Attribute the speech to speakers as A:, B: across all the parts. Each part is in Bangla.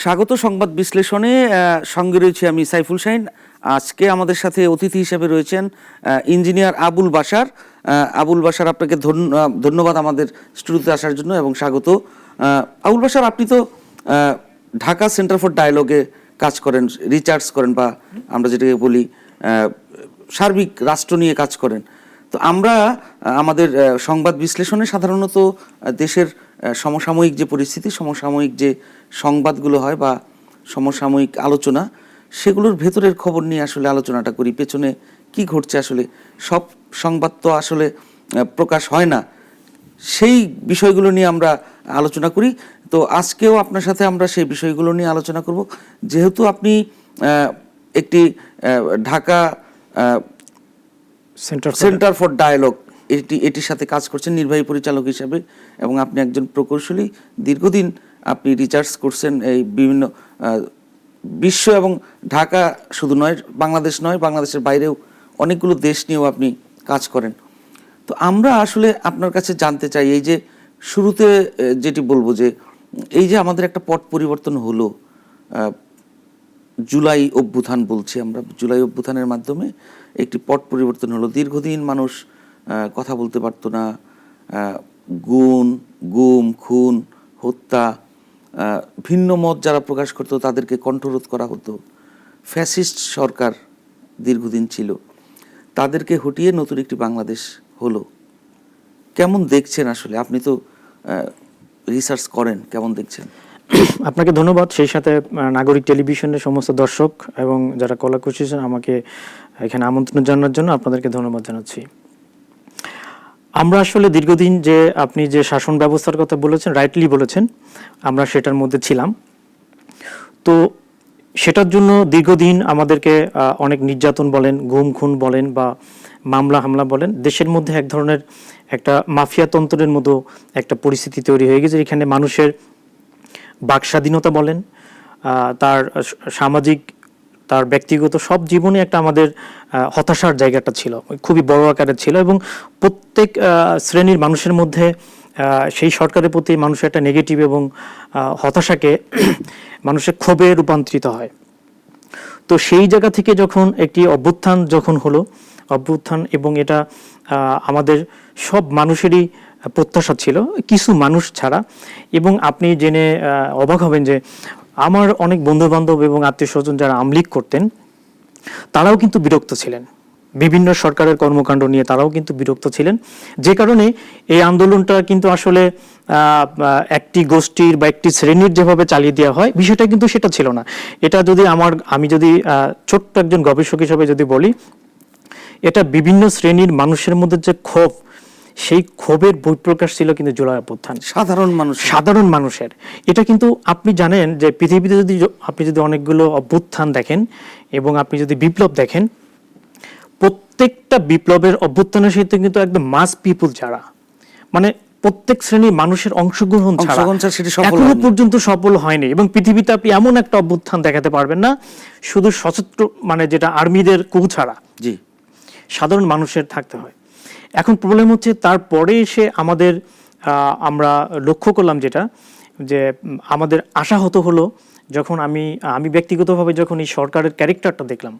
A: স্বাগত সংবাদ বিশ্লেষণে। সঙ্গে রয়েছে আমি সাইফুল শাহিন। আজকে আমাদের সাথে অতিথি হিসেবে রয়েছেন ইঞ্জিনিয়ার আবুল বাশার। আবুল বাশার, আপনাকে ধন্যবাদ আমাদের স্টুডিওতে আসার জন্য এবং স্বাগত। আবুল বাশার, আপনি তো ঢাকা সেন্টার ফর ডায়ালগে কাজ করেন, রিসার্চ করেন, বা আমরা যেটাকে বলি সার্বিক রাষ্ট্র নিয়ে কাজ করেন। তো আমরা আমাদের সংবাদ বিশ্লেষণে সাধারণত দেশের সমসাময়িক যে পরিস্থিতি, সমসাময়িক যে সংবাদগুলো হয় বা সমসাময়িক আলোচনা, সেগুলোর ভেতরের খবর নিয়ে আসলে আলোচনাটা করি। পেছনে কি ঘটছে, আসলে সব সংবাদ তো আসলে প্রকাশ হয় না, সেই বিষয়গুলো নিয়ে আমরা আলোচনা করি। তো আজকেও আপনার সাথে আমরা সেই বিষয়গুলো নিয়ে আলোচনা করব। যেহেতু আপনি একটি ঢাকা সেন্টার ফর ডায়ালগ এটির সাথে কাজ করছেন নির্বাহী পরিচালক হিসাবে, এবং আপনি একজন প্রকৌশলী, দীর্ঘদিন আপনি রিসার্চ করছেন এই বিভিন্ন বিশ্ব এবং ঢাকা শুধু নয়, বাংলাদেশ নয়, বাংলাদেশের বাইরেও অনেকগুলো দেশ নিয়েও আপনি কাজ করেন। তো আমরা আসলে আপনার কাছে জানতে চাই, এই যে শুরুতে যেটি বলবো, যে এই যে আমাদের একটা পট পরিবর্তন হলো, জুলাই অভ্যুত্থান বলছি আমরা, জুলাই অভ্যুত্থানের মাধ্যমে একটি পট পরিবর্তন হলো। দীর্ঘদিন মানুষ কথা বলতে পারতো না, গুম, খুন, হত্যা, ভিন্ন মত যারা প্রকাশ করতো তাদেরকে কণ্ঠরোধ করা হতো। ফ্যাসিস্ট সরকার দীর্ঘদিন ছিল, তাদেরকে হটিয়ে নতুন একটি বাংলাদেশ হলো। কেমন দেখছেন আসলে? আপনি তো রিসার্চ করেন, কেমন দেখছেন?
B: আপনাকে ধন্যবাদ, সেই সাথে নাগরিক টেলিভিশনের সমস্ত দর্শক এবং যারা কলা কুশিয়েছেন আমাকে এখানে আমন্ত্রণ জানানোর জন্য আপনাদেরকে ধন্যবাদ জানাচ্ছি। আমরা আসলে দীর্ঘদিন যে আপনি যে শাসন ব্যবস্থার কথা বলেছেন, রাইটলি বলেছেন, আমরা সেটার মধ্যে ছিলাম। তো সেটার জন্য দীর্ঘদিন আমাদেরকে অনেক নির্যাতন বলেন, গুম খুন বলেন, বা মামলা হামলা বলেন, দেশের মধ্যে এক ধরনের একটা মাফিয়াতন্ত্রের মতো একটা পরিস্থিতি তৈরি হয়ে গেছে। এখানে মানুষের বাক স্বাধীনতা বলেন, তার সামাজিক, তার ব্যক্তিগত সব জীবনে একটা আমাদের হতাশার জায়গাটা ছিল, খুবই বড় আকারের ছিল, এবং প্রত্যেক শ্রেণীর মানুষের মধ্যে সেই সরকারের প্রতি মানুষের একটা নেগেটিভ এবং হতাশাকে মানুষের ক্ষোভে রূপান্তরিত হয়। তো সেই জায়গা থেকে যখন একটি অভ্যুত্থান যখন হলো, অভ্যুত্থান, এবং এটা আমাদের সব মানুষেরই প্রত্যাশা ছিল, কিছু মানুষ ছাড়া। এবং আপনি জেনে অবাক হবেন যে আমার অনেক বন্ধু বান্ধব এবং আত্মীয় স্বজন যারা আমলিগ করতেন, তারাও কিন্তু বিরক্ত ছিলেন বিভিন্ন সরকারের কর্মকাণ্ড নিয়ে, তারাও কিন্তু বিরক্ত ছিলেন। যে কারণে এই আন্দোলনটা কিন্তু আসলে একটি গোষ্ঠীর বা একটি শ্রেণীর যেভাবে চালিয়ে দেওয়া হয়, বিষয়টা কিন্তু সেটা ছিল না। এটা যদি আমি যদি ছোট্ট একজন গবেষক হিসেবে যদি বলি, এটা বিভিন্ন শ্রেণীর মানুষের মধ্যে যে ক্ষোভ, সেই ক্ষোভের বহিঃপ্রকাশ ছিল কিন্তু জুলাই অভ্যুত্থান, সাধারণ মানুষের। এটা কিন্তু আপনি জানেন যে পৃথিবীতে আপনি যদি অনেকগুলো অভ্যুত্থান দেখেন এবং আপনি যদি বিপ্লব দেখেন, প্রত্যেকটা বিপ্লবের অভ্যুত্থানের সাথে কিন্তু একদম মাস পিপল যারা, মানে প্রত্যেক শ্রেণীর মানুষের অংশগ্রহণ ছাড়া এখনো পর্যন্ত সফল হয়নি। এবং পৃথিবীতে আপনি এমন একটা অভ্যুত্থান দেখাতে পারবেন না শুধু সশস্ত্র, মানে যেটা আর্মিদের কু ছাড়া, জি, সাধারণ মানুষের থাকতে হয়। এখন প্রবলেম হচ্ছে তারপরে এসে আমরা লক্ষ্য করলাম যেটা, যে আমাদের আশাহত হলো যখন আমি ব্যক্তিগতভাবে যখন এই সরকারের ক্যারেক্টারটা দেখলাম।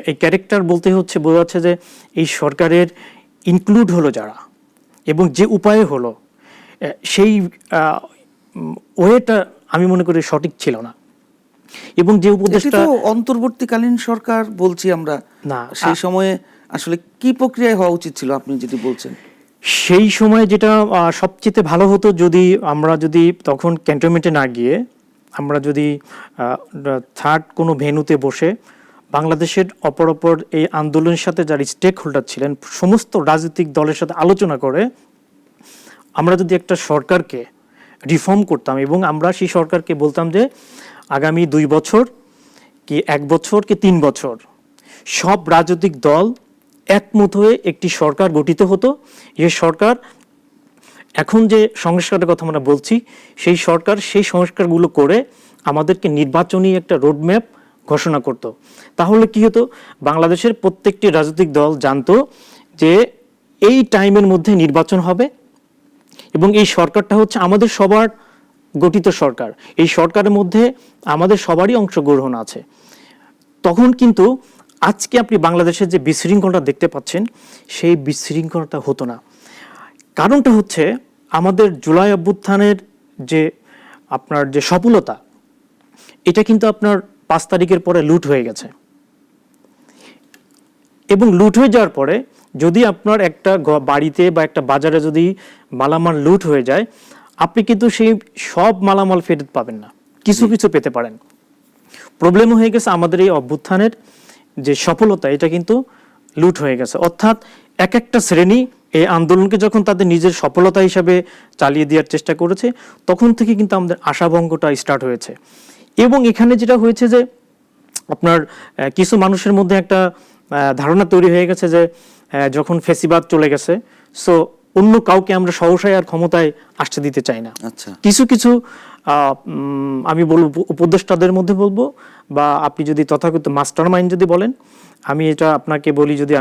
B: এই ক্যারেক্টার বলতে বোঝা যাচ্ছে যে এই সরকারের ইনক্লুড হলো যারা, এবং যে উপায়ে হলো, সেই ওয়েটা আমি মনে করি সঠিক ছিল না। এবং যে উপদেশটা
A: অন্তর্বর্তীকালীন সরকার বলছি আমরা, না সেই সময়ে আসলে কি প্রক্রিয়ায় হওয়া উচিত ছিল আপনি যেটি বলছেন?
B: সেই সময় যেটা সবচেয়ে ভালো হতো, আমরা যদি তখন ক্যান্টনমেন্টে না গিয়ে আমরা যদি থার্ড কোনো ভেন্যুতে বসে বাংলাদেশের অপর এই আন্দোলনের সাথে যারা স্টেক হোল্ডার ছিলেন, সমস্ত রাজনৈতিক দলের সাথে আলোচনা করে আমরা যদি একটা সরকারকে রিফর্ম করতাম, এবং আমরা সেই সরকারকে বলতাম যে আগামী 2 বছর কি 1 বছর কি 3 বছর সব রাজনৈতিক দল একমত হয়ে একটি সরকার গঠিত হতো। এই সরকার এখন যে সংস্কারের কথা আমরা বলছি, সেই সরকার সেই সংস্কারগুলো করে আমাদেরকে নির্বাচনী একটা রোডম্যাপ ঘোষণা করত। তাহলে কি হতো, বাংলাদেশের প্রত্যেকটি রাজনৈতিক দল জানতো যে এই টাইমের মধ্যে নির্বাচন হবে, এবং এই সরকারটা হচ্ছে আমাদের সবার গঠিত সরকার, এই সরকারের মধ্যে আমাদের সবারই অংশগ্রহণ আছে। তখন কিন্তু আজকে আপনি বাংলাদেশের যে বিশৃঙ্খলতা দেখতে পাচ্ছেন, সেই বিশৃঙ্খলতা হতো না। কারণটা হচ্ছে আমাদের জুলাই অভ্যুত্থানের যে আপনার যে সফলতা, এটা কিন্তু আপনার 5 তারিখের পরে লুট হয়ে গেছে। এবং লুট হয়ে যাওয়ার পরে যদি আপনার একটা বাড়িতে বা একটা বাজারে যদি মালামাল লুট হয়ে যায়, আপনি কিন্তু সেই সব মালামাল ফেরত পাবেন না, কিছু কিছু পেতে পারেন। প্রবলেম হয়ে গেছে আমাদের এই অভ্যুত্থানের যে সফলতা, এটা কিন্তু লুট হয়ে গেছে। অর্থাৎ এক একটা শ্রেণী এই আন্দোলনকে যখন তাদের নিজের সফলতা হিসাবে চালিয়ে দেওয়ার চেষ্টা করেছে, তখন থেকে কিন্তু আমাদের আশাভঙ্গটা স্টার্ট হয়েছে। এবং এখানে যেটা হয়েছে যে আপনার কিছু মানুষের মধ্যে একটা ধারণা তৈরি হয়ে গেছে যে যখন ফ্যাসিবাদ চলে গেছে, সো অন্য কাউকে আমরা সহসায় আর ক্ষমতায় আসতে দিতে চাই না।
A: আচ্ছা,
B: কিছু কিছু আমি বলবো উপদেষ্টাদের মধ্যে বলবো, বা আপনি যদি তথাকথিত মাস্টার মাইন্ড যদি বলেন, আমি এটা আপনাকে বলি, যদি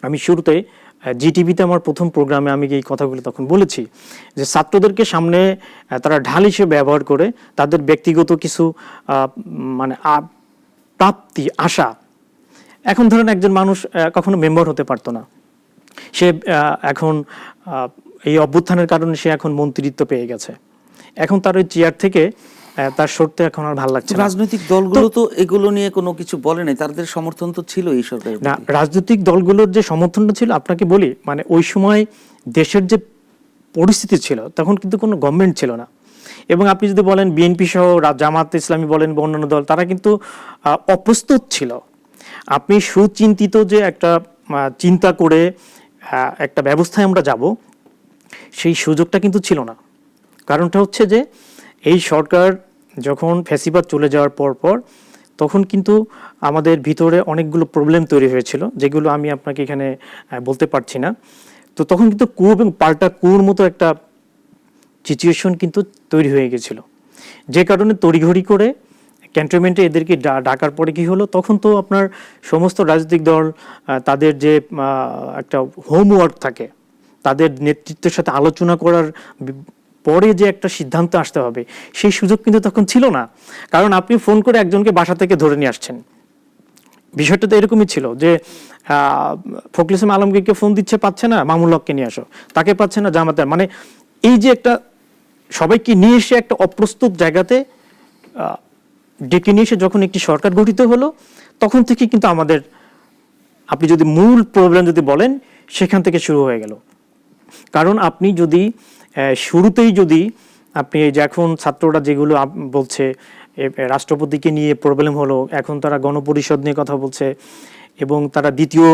B: আমি শুরুতে জিটিভিতে আমার প্রথম প্রোগ্রামে আমি এই কথাগুলো তখন বলেছি যে ছাত্রদেরকে সামনে তারা ঢাল হিসেবে ব্যবহার করে তাদের ব্যক্তিগত কিছু মানে প্রাপ্তি আশা। এখন ধরেন একজন মানুষ কখনো মেম্বার হতে পারতো না, সে এখন এই অভ্যুত্থানের কারণে সে এখন মন্ত্রিত্ব পেয়ে গেছে, এখন তার ওই চেয়ার থেকে তার সরতে এখন আর ভালো লাগছে না।
A: রাজনৈতিক দলগুলো তো এগুলো নিয়ে কোনো কিছু বলে নাই, তাদের সমর্থন তো ছিল এই সরকারের
B: না,
A: প্রতি।
B: রাজনৈতিক দলগুলোর যে সমর্থনটা ছিল, আপনাকে বলি, মানে ওই সময় দেশের যে পরিস্থিতি ছিল, তখন কিন্তু কোনো গভর্নমেন্ট ছিল না। এবং আপনি যদি বলেন বিএনপি সহ জামাত ইসলামী বলেন বা অন্যান্য দল, তারা কিন্তু অপ্রস্তুত ছিল। আপনি সুচিন্তিত যে একটা চিন্তা করে একটা ব্যবস্থায় আমরা যাব, সেই সুযোগটা কিন্তু ছিল না। কারণটা হচ্ছে যে এই সরকার যখন ফ্যাসিবাদ চলে যাওয়ার পর তখন কিন্তু আমাদের ভিতরে অনেকগুলো প্রবলেম তৈরি হয়েছিল, যেগুলো আমি আপনাকে এখানে বলতে পারছি না। তো তখন কিন্তু কূপ এবং পাল্টা কুয়োর মতো একটা সিচুয়েশন কিন্তু তৈরি হয়ে গেছিল, যে কারণে তড়িঘড়ি করে ক্যান্টনমেন্টে এদেরকে ডাকার পরে কি হলো, তখন তো আপনার সমস্ত রাজনৈতিক দল তাদের যে একটা হোমওয়ার্ক থাকে, তাদের নেতৃত্বের সাথে আলোচনা করার পরে যে একটা সিদ্ধান্ত আসতে হবে, সেই সুযোগ কিন্তু তখন ছিল না। কারণ আপনি ফোন করে একজনকে বাসা থেকে ধরে নিয়ে আসছেন, বিষয়টা তো এরকমই ছিল যে ফখরুল ইসলাম আলমগীরকে ফোন দিচ্ছে, পাচ্ছে না, মামুল হককে নিয়ে আসো, তাকে পাচ্ছে না, জামাতের, মানে এই যে একটা সবাইকে নিয়ে এসে একটা অপ্রস্তুত জায়গাতে ডেকে নিয়ে এসে যখন একটি সরকার গঠিত হলো, তখন থেকে কিন্তু আমাদের, আপনি যদি মূল প্রবলেম যদি বলেন, সেখান থেকে শুরু হয়ে গেল। কারণ আপনি যদি শুরুতেই যদি আপনি এই যে এখন ছাত্ররা যেগুলো বলছে, রাষ্ট্রপতিকে নিয়ে প্রবলেম হলো, এখন তারা গণপরিষদ নিয়ে কথা বলছে, এবং তারা দ্বিতীয়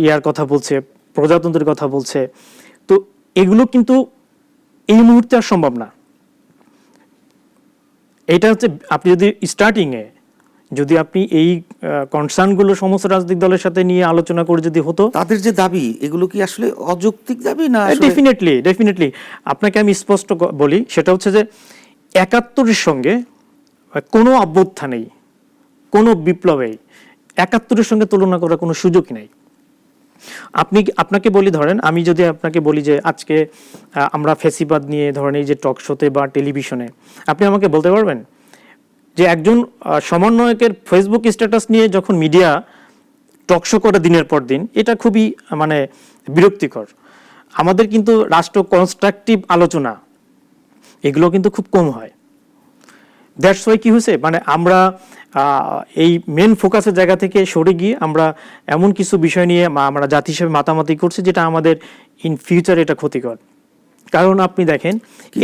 B: ইয়ার কথা বলছে, প্রজাতন্ত্রের কথা বলছে, তো এগুলো কিন্তু এই মুহূর্তে আর সম্ভব না। এটা হচ্ছে আপনি যদি স্টার্টিংয়ে যদি আপনি এই কনসার্নগুলো সমস্ত রাজনৈতিক দলের সাথে নিয়ে আলোচনা করে যদি হতো,
A: তাদের যে দাবি, এগুলো কি আসলে অযৌক্তিক দাবি না?
B: ডেফিনেটলি আপনাকে আমি স্পষ্ট বলি, সেটা হচ্ছে যে ৭১-এর সঙ্গে কোনো অভ্যুত্থানেই, কোনো বিপ্লবেই ৭১-এর সঙ্গে তুলনা করার কোনো সুযোগই নাই। আপনাকে বলি, ধরেন আমি যদি আপনাকে বলি যে আজকে আমরা ফ্যাসিবাদ নিয়ে ধরেন এই যে টক শোতে বা টেলিভিশনে, আপনি আমাকে বলতে পারবেন যে একজন সমন্বয়কের ফেসবুক স্ট্যাটাস নিয়ে যখন মিডিয়া টকশো করে দিনের পর দিন, এটা খুবই মানে বিরক্তিকর। আমাদের কিন্তু রাষ্ট্র কনস্ট্রাকটিভ আলোচনা এগুলো কিন্তু খুব কম হয়। দ্যাটস ওয়াই কি হয়েছে, মানে আমরা এই মেন ফোকাসের জায়গা থেকে সরে গিয়ে আমরা এমন কিছু বিষয় নিয়ে আমরা জাতি হিসেবে মাতামাতি করছি, যেটা আমাদের ইন ফিউচার এটা ক্ষতিকর। কারণ আপনি দেখেন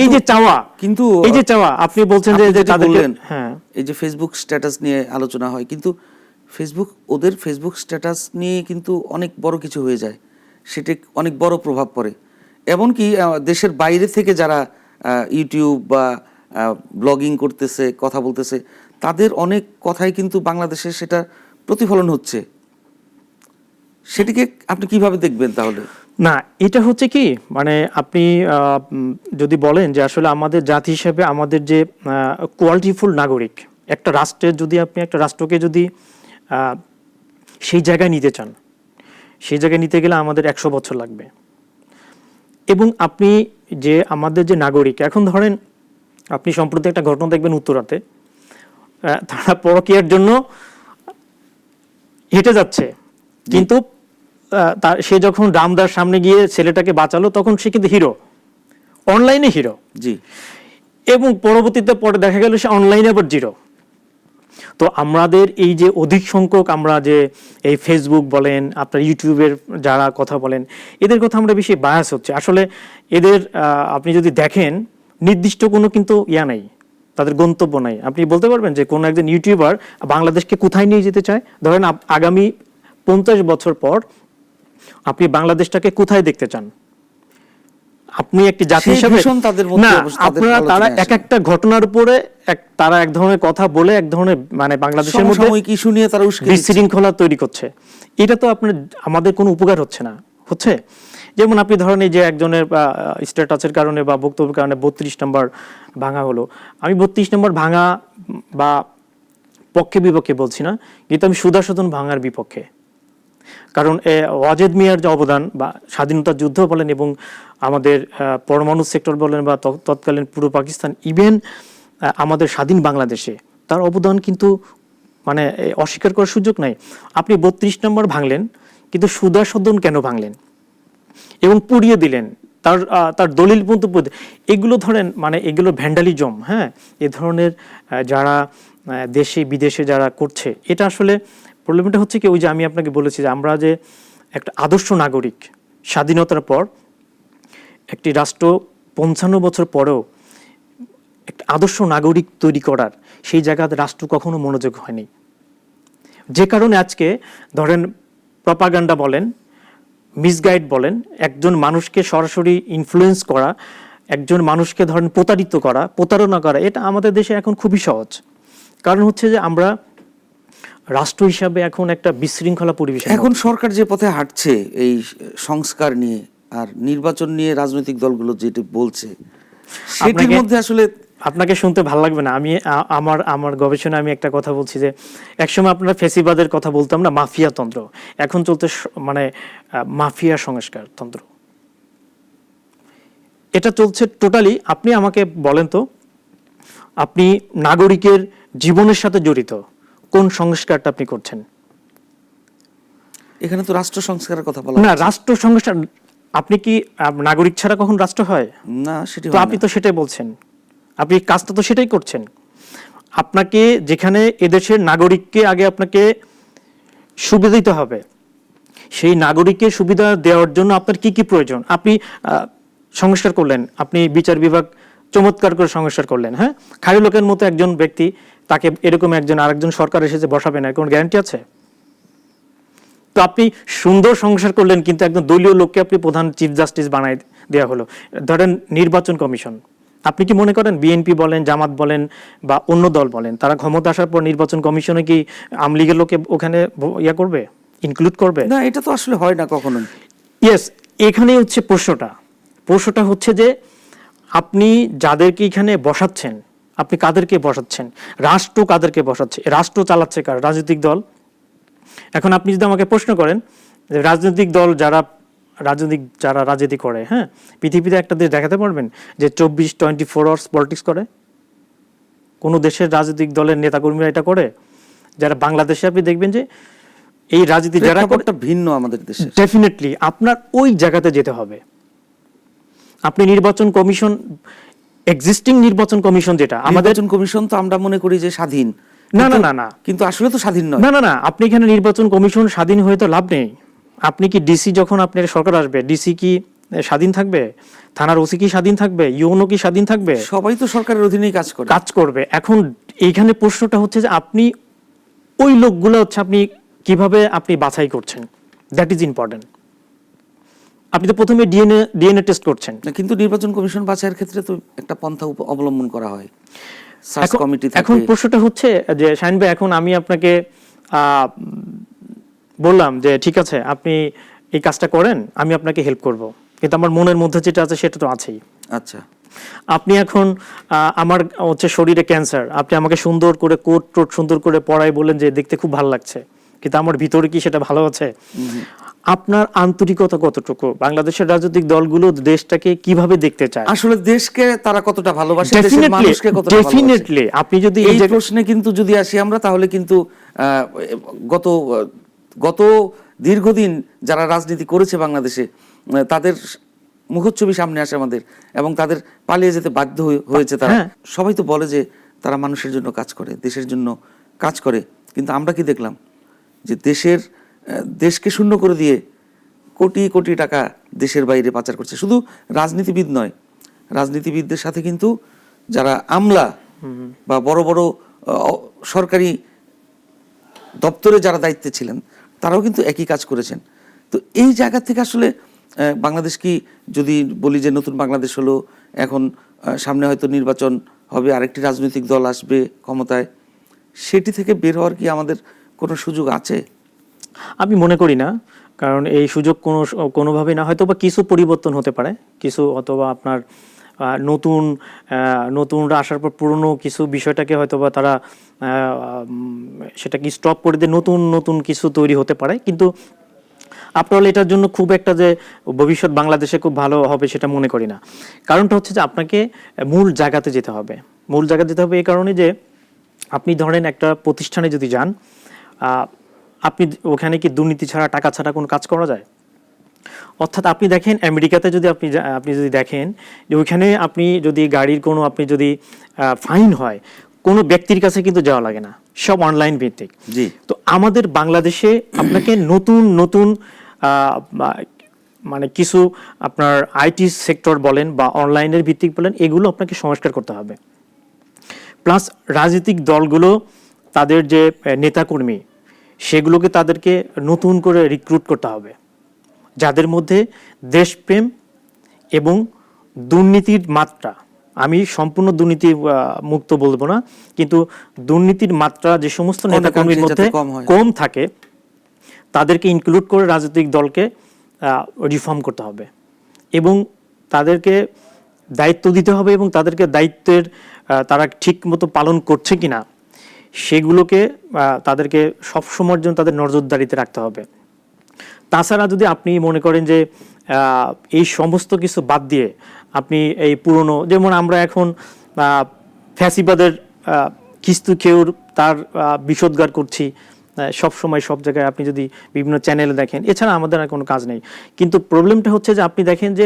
B: এই যে চাওয়া, কিন্তু এই যে চাওয়া আপনি বলছেন যে তাদেরকে, হ্যাঁ,
A: এই যে ফেসবুক স্ট্যাটাস নিয়ে আলোচনা হয়, কিন্তু ওদের ফেসবুক স্ট্যাটাস নিয়ে কিন্তু অনেক বড় কিছু হয়ে যায়, সেটা অনেক বড় প্রভাব পড়ে। এমনকি দেশের বাইরে থেকে যারা ইউটিউব বা ব্লগিং করতেছে, কথা বলতেছে, তাদের অনেক কথাই কিন্তু বাংলাদেশে সেটা প্রতিফলন হচ্ছে। সেটিকে আপনি কিভাবে দেখবেন তাহলে?
B: না, এটা হচ্ছে কি, মানে আপনি যদি বলেন যে আসলে আমাদের জাতি হিসেবে আমাদের যে কোয়ালিটিফুল নাগরিক, একটা রাষ্ট্রের যদি আপনি একটা রাষ্ট্রকে যদি সেই জায়গায় নিতে চান, সেই জায়গায় নিতে গেলে আমাদের 100 বছর লাগবে। এবং আপনি যে আমাদের যে নাগরিক, এখন ধরেন আপনি সম্প্রতি একটা ঘটনা দেখবেন উত্তরাতে, তারা পরকীয়ার জন্য হেঁটে যাচ্ছে, কিন্তু সে যখন রামদার সামনে গিয়ে ছেলেটাকে বাঁচালো তখন সে কিন্তু হিরো, অনলাইনে হিরো,
A: জি,
B: এবং পরবর্তীতে পরে দেখা গেল সে অনলাইনে আবার জিরো। তো আমাদের এই যে অধিক সংখ্যক আমরা যে এই ফেসবুক বলেন, আপনার ইউটিউবের যারা কথা বলেন, এদের কথা আমরা বেশি বায়াস হচ্ছে। আসলে এদের আপনি যদি দেখেন নির্দিষ্ট কোনো কিন্তু নাই, তাদের গন্তব্য নাই। আপনি বলতে পারবেন যে কোনো একজন ইউটিউবার বাংলাদেশকে কোথায় নিয়ে যেতে চায়? ধরেন আগামী 50 বছর পর আপনি বাংলাদেশটাকে কোথায় দেখতে চান? আপনি একটি জাতি হিসেবে না, আপনারা তারা এক একটা ঘটনার উপরে তারা এক ধরনের কথা বলে এক ধরনের মানে বাংলাদেশের মধ্যে
A: ইস্যু নিয়ে তারা
B: বিশৃঙ্খলা তৈরি করছে। এটা তো আপনার আমাদের কোনো উপকার হচ্ছে না, হচ্ছে। যেমন আপনি ধরেন এই যে একজনের স্ট্যাটাসের কারণে বা বক্তব্যের কারণে 32 নম্বর ভাঙা হলো। আমি 32 নম্বর ভাঙা বা পক্ষে বিপক্ষে বলছি না, কিন্তু আমি সুধাসদন ভাঙার বিপক্ষে। কারণ ওয়াজেদ মিয়ার যে অবদান বা স্বাধীনতা যুদ্ধ বলেন এবং আমাদের পরমাণু সেক্টর বলেন বা তৎকালীন পূর্ব পাকিস্তান, ইভেন আমাদের স্বাধীন বাংলাদেশে তার অবদান কিন্তু মানে অস্বীকার করার সুযোগ নাই। আপনি 32 নম্বর ভাঙলেন, কিন্তু সুধাসদন কেন ভাঙলেন এবং পুড়িয়ে দিলেন? তার দলিল মন্তব্য, এগুলো ধরেন মানে এগুলো ভ্যান্ডালিজম। হ্যাঁ, এ ধরনের যারা দেশে বিদেশে যারা করছে, এটা আসলে প্রবলেমটা হচ্ছে কি, ওই যে আমি আপনাকে বলেছি যে আমরা যে একটা আদর্শ নাগরিক, স্বাধীনতার পর একটি রাষ্ট্র 55 বছর পরেও একটা আদর্শ নাগরিক তৈরি করার সেই জায়গাতে রাষ্ট্র কখনো মনোযোগ হয়নি। যে কারণে আজকে ধরেন প্রপাগান্ডা বলেন, মিসগাইড বলেন, একজন মানুষকে সরাসরি ইনফ্লুয়েন্স করা, একজন মানুষকে ধরেন প্রতারিত করা, প্রতারণা করা, এটা আমাদের দেশে এখন খুবই সহজ। কারণ হচ্ছে যে আমরা রাষ্ট্র হিসাবে এখন একটা বিশৃঙ্খলা পরিবেশ।
A: এখন সরকার যে পথে হাঁটছে এই সংস্কার নিয়ে আর নির্বাচন নিয়ে রাজনৈতিক দলগুলো যেটা বলছে, সেটির মধ্যে আসলে
B: আপনাকে শুনতে ভালো লাগবে না, আমি আমার গবেষণায় আমি একটা কথা বলছি যে একসময় আপনারা ফেসিবাদের কথা বলতাম না, মাফিয়া তন্ত্র, এখন চলতে মানে মাফিয়া সংস্কার তন্ত্র, এটা চলছে টোটালি। আপনি আমাকে বলেন তো, আপনি নাগরিকের জীবনের সাথে জড়িত কোন সংস্কারটা আপনি করছেন?
A: এখানে তো রাষ্ট্র সংস্কারের কথা বলা
B: না, রাষ্ট্র সংস্কার আপনি কি নাগরিক ছাড়া কখন রাষ্ট্র হয়?
A: না, সেটা
B: তো আপনি তো সেটাই বলছেন, আপনি কাজটা তো সেটাই করছেন। আপনাকে যেখানে এদেশের নাগরিককে আগে আপনাকে সুবিধা দিতে হবে, সেই নাগরিককে সুবিধা দেওয়ার জন্য আপনার কি কি প্রয়োজন আপনি সংস্কার করলেন। আপনি বিচার বিভাগ চমৎকার করে সংস্কার করলেন, হ্যাঁ, খালি লোকের মতো একজন ব্যক্তি, তাকে এরকম একজন আরেকজন সরকার এসেছে বসাবে না, কোন গ্যারান্টি আছে? তো আপনি সুন্দর সংস্কার করলেন, কিন্তু একদম দলীয় লোককে আপনি প্রধান চিফ জাস্টিস বানাই দেওয়া হলো। ধরেন নির্বাচন কমিশন, আপনি কি মনে করেন বিএনপি বলেন, জামাত বলেন বা অন্য দল বলেন, তারা ক্ষমতা আসার পর নির্বাচন কমিশনে কি আওয়ামী লীগের লোকে ওখানে ইয়া করবে, ইনক্লুড করবে?
A: না, এটা তো আসলে হয় না কখনো।
B: ইয়েস, এখানেই হচ্ছে প্রশ্নটা হচ্ছে যে আপনি যাদেরকে এখানে বসাচ্ছেন, আপনি কাদেরকে বসাচ্ছেন? রাষ্ট্র কাদেরকে বসাচ্ছে? রাষ্ট্র চালাচ্ছে কার? রাজনৈতিক দল। এখন আপনি যদি আমাকে প্রশ্ন করেন যে রাজনৈতিক দল যারা রাজনীতি করে, হ্যাঁ, পৃথিবীতে একটা দেশ দেখাতে পারবেন যে 24 আওয়ার্স পলিটিক্স করে? কোন দেশের রাজনৈতিক দলের নেতাকর্মীরা এটা করে? যারা বাংলাদেশে আপনি দেখবেন যে এই রাজনীতি যারা করে
A: ভিন্ন আমাদের দেশে,
B: ডেফিনেটলি আপনার ওই জায়গাতে যেতে হবে। আপনি নির্বাচন কমিশন, এক্সিস্টিং নির্বাচন কমিশন, যেটা আমাদের
A: কমিশন, তো আমরা মনে করি যে স্বাধীন।
B: না,
A: কিন্তু আসলে তো স্বাধীন নয়।
B: না, আপনি এখানে নির্বাচন কমিশন স্বাধীন হয়ে তো লাভ নেই। আপনি কি ডিসি, যখন আপনার সরকার আসবে, ডিসি কি স্বাধীন থাকবে? থানার ওসি কি স্বাধীন থাকবে? ইউনো কি স্বাধীন থাকবে?
A: সবাই তো সরকারের অধীনেই কাজ
B: করবে। এখন এইখানে প্রশ্নটা হচ্ছে যে আপনি ওই লোকগুলো হচ্ছে আপনি কিভাবে আপনি বাছাই করছেন, দ্যাট ইজ ইম্পর্টেন্ট। আপনি তো প্রথমে ডিএনএ টেস্ট করছেন,
A: কিন্তু নির্বাচন কমিশন বাছাইয়ের ক্ষেত্রে তো একটা পন্থা অবলম্বন করা হয়।
B: এখন প্রশ্নটা হচ্ছে যে শাহিন ভাই, এখন আমি আপনাকে বললাম যে ঠিক আছে আপনি এই কাজটা করেন, আমি আপনাকে হেল্প করব, কিন্তু আমার মনের মধ্যে যেটা আছে সেটা তো আছেই।
A: আচ্ছা,
B: আপনি এখন আমার হচ্ছে শরীরে ক্যান্সার, আপনি আমাকে সুন্দর করে কোট সুন্দর করে পড়াই বলেন যে দেখতে খুব ভালো লাগছে, কিন্তু আমার ভিতরে কি সেটা ভালো আছে? আপনার আন্তরিকতা কতটুকু? বাংলাদেশের রাজনৈতিক দলগুলো দেশটাকে কিভাবে দেখতে চায়?
A: আসলে দেশকে তারা কতটা ভালোবাসে, দেশের মানুষকে কতটা ভালোবাসে,
B: ডেফিনেটলি আপনি যদি
A: এই প্রশ্নে কিন্তু যদি আসি আমরা, তাহলে কিন্তু গত গত দীর্ঘদিন যারা রাজনীতি করেছে বাংলাদেশে, তাদের মুখচ্ছবি সামনে আসে আমাদের, এবং তাদের পালিয়ে যেতে বাধ্য হয়েছে তারা। সবাই তো বলে যে তারা মানুষের জন্য কাজ করে, দেশের জন্য কাজ করে, কিন্তু আমরা কি দেখলাম যে দেশকে শূন্য করে দিয়ে কোটি কোটি টাকা দেশের বাইরে পাচার করছে। শুধু রাজনীতিবিদ নয়, রাজনীতিবিদদের সাথে কিন্তু যারা আমলা বা বড় বড় সরকারি দপ্তরে যারা দায়িত্বে ছিলেন, তারাও কিন্তু একই কাজ করেছেন। তো এই জায়গা থেকে আসলে বাংলাদেশ কি, যদি বলি যে নতুন বাংলাদেশ হলো, এখন সামনে হয়তো নির্বাচন হবে, আরেকটি রাজনৈতিক দল আসবে ক্ষমতায়, সেটি থেকে বের হওয়ার কি আমাদের কোনো সুযোগ আছে?
B: আমি মনে করি না, কারণ এই সুযোগ কোনোভাবেই না। হয়তো বা কিছু পরিবর্তন হতে পারে, কিছু অথবা আপনার নতুনরা আসার পর পুরনো কিছু বিষয়টাকে হয়তো বা তারা সেটাকে স্টপ করে দিয়ে নতুন নতুন কিছু তৈরি হতে পারে। কিন্তু আপনার এটার জন্য খুব একটা যে ভবিষ্যৎ বাংলাদেশে খুব ভালো হবে সেটা মনে করি না। কারণটা হচ্ছে যে আপনাকে মূল জায়গাতে যেতে হবে। মূল জায়গাতে যেতে হবে এই কারণে যে আপনি ধরেন একটা প্রতিষ্ঠানে যদি যান, আপনি ওখানে কি দুর্নীতি ছাড়া, টাকা ছাড়া কোনো কাজ করা যায়? অর্থাৎ আপনি দেখেন আমেরিকাতে যদি আপনি যদি দেখেন যে ওইখানে আপনি যদি গাড়ির কোনো আপনি যদি ফাইন হয়, কোনো ব্যক্তির কাছে কিন্তু যাওয়া লাগে না, সব অনলাইন ভিত্তিক।
A: জি।
B: তো আমাদের বাংলাদেশে আপনাকে নতুন নতুন মানে কিছু আপনার আইটি সেক্টর বলেন বা অনলাইনের ভিত্তিক বলেন, এগুলো আপনাকে সংস্কার করতে হবে। প্লাস রাজনৈতিক দলগুলো তাদের যে নেতাকর্মী, সেগুলোকে তাদেরকে নতুন করে রিক্রুট করতে হবে, যাদের মধ্যে দেশপ্রেম এবং দুর্নীতির মাত্রা, আমি সম্পূর্ণ দুর্নীতি মুক্ত বলবো না, কিন্তু দুর্নীতির মাত্রা যে সমস্ত নেতাকর্মীর মধ্যে কম থাকে, তাদেরকে ইনক্লুড করে রাজনৈতিক দলকে রিফর্ম করতে হবে এবং তাদেরকে দায়িত্ব দিতে হবে, এবং তাদেরকে দায়িত্বের তারা ঠিক মতো পালন করছে কিনা সেগুলোকে তাদেরকে সবসময়ের জন্য তাদের নজরদারিতে রাখতে হবে। তাছাড়া যদি আপনি মনে করেন যে এই সমস্ত কিছু বাদ দিয়ে আপনি এই পুরনো, যেমন আমরা এখন ফ্যাসিবাদের কিস্তু খেউর তার বিষোদ্গার করছি সব সময় সব জায়গায়, আপনি যদি বিভিন্ন চ্যানেলে দেখেন, এছাড়া আমাদের আর কোনো কাজ নেই। কিন্তু প্রবলেমটা হচ্ছে যে আপনি দেখেন যে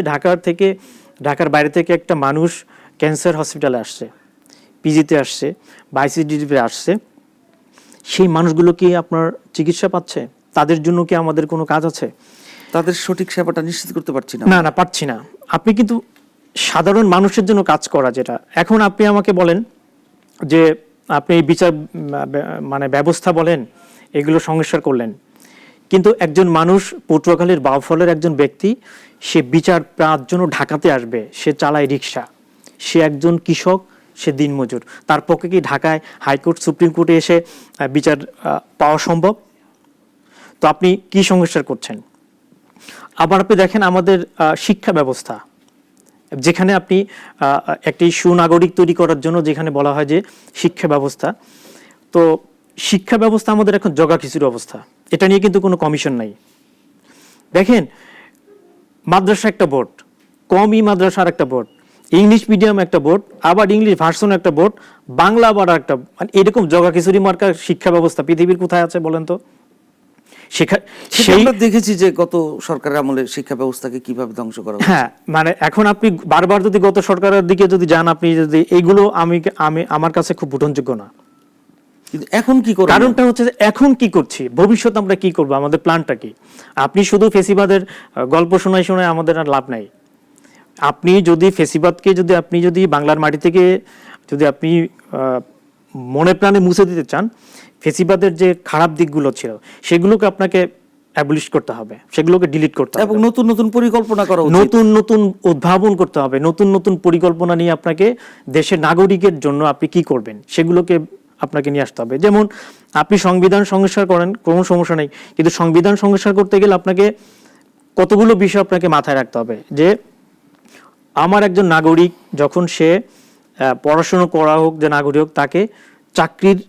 B: ঢাকার বাইরে থেকে একটা মানুষ ক্যান্সার হসপিটালে আসছে, পিজিতে আসছে বা আইসিডিতে আসছে, সেই মানুষগুলো কি আপনার চিকিৎসা পাচ্ছে? তাদের জন্য কি আমাদের কোনো কাজ আছে?
A: তাদের সঠিক সেবাটা নিশ্চিত করতে পারছি না।
B: না, পারছি না। আপনি কিন্তু সাধারণ মানুষের জন্য কাজ করা, যেটা এখন আপনি আমাকে বলেন যে আপনি বিচার মানে ব্যবস্থা বলেন, এগুলো সংস্কার করলেন, কিন্তু একজন মানুষ পটুয়াখালীর বাউফলের একজন ব্যক্তি, সে বিচার পাওয়ার জন্য ঢাকাতে আসবে, সে চালায় রিক্সা, সে একজন কৃষক, সে দিনমজুর, তার পক্ষে কি ঢাকায় হাইকোর্ট সুপ্রিম কোর্টে এসে বিচার পাওয়া সম্ভব? তো আপনি কি সংস্কার করছেন? আবার আপনি দেখেন আমাদের শিক্ষা ব্যবস্থা, যেখানে আপনি একটি সুনাগরিক তৈরি করার জন্য যেখানে বলা হয় যে শিক্ষা ব্যবস্থা, তো শিক্ষা ব্যবস্থা আমাদের এখন জগাখিচুড়ি অবস্থা, এটা নিয়ে কিন্তু কোনো কমিশন নাই। দেখেন মাদ্রাসা একটা বোর্ড, কমই মাদ্রাসার একটা বোর্ড, ইংলিশ মিডিয়াম একটা বোর্ড, আবার ইংলিশ ভার্সন একটা বোর্ড, বাংলা আবার একটা, মানে এরকম জগাখিচুড়ি মার্কা শিক্ষা ব্যবস্থা পৃথিবীর কোথায় আছে বলেন তো?
A: আমরা দেখেছি যে গত সরকারের আমলে শিক্ষা ব্যবস্থাকে কিভাবে ধ্বংস করা হয়েছে।
B: হ্যাঁ, মানে এখন আপনি বারবার যদি গত সরকারের দিকে যদি যান, আপনি যদি এইগুলো আমার কাছে খুব গ্রহণযোগ্য না।
A: কিন্তু এখন কি করব?
B: কারণটা হচ্ছে যে এখন কি করছি, ভবিষ্যৎ আমরা কি করব, আমাদের প্ল্যানটা কি? আপনি শুধু ফেসিবাদের গল্প শোনায় আমাদের আর লাভ নাই। আপনি যদি ফেসিবাদকে আপনি যদি বাংলার মাটি থেকে যদি আপনি মনে প্রাণে মুছে দিতে চান, ফেসিবাদের যে খারাপ দিকগুলো ছিল সেগুলোকে আপনাকে অ্যাবলিশ করতে হবে, সেগুলোকে ডিলিট করতে হবে
A: এবং নতুন নতুন পরিকল্পনা করা উচিত,
B: নতুন নতুন উদ্ভাবন করতে হবে, নতুন নতুন পরিকল্পনা নিয়ে আপনাকে দেশের নাগরিকের জন্য আপনি কি করবেন সেগুলোকে আপনাকে নিয়ে আসতে হবে। যেমন আপনি সংবিধান সংস্কার করেন, কোনো সমস্যা নেই, কিন্তু সংবিধান সংস্কার করতে গেলে আপনাকে কতগুলো বিষয় আপনাকে মাথায় রাখতে হবে, যে আমার একজন নাগরিক যখন সে পড়াশোনা করা হোক, যে নাগরিক হোক, তাকে চাকরির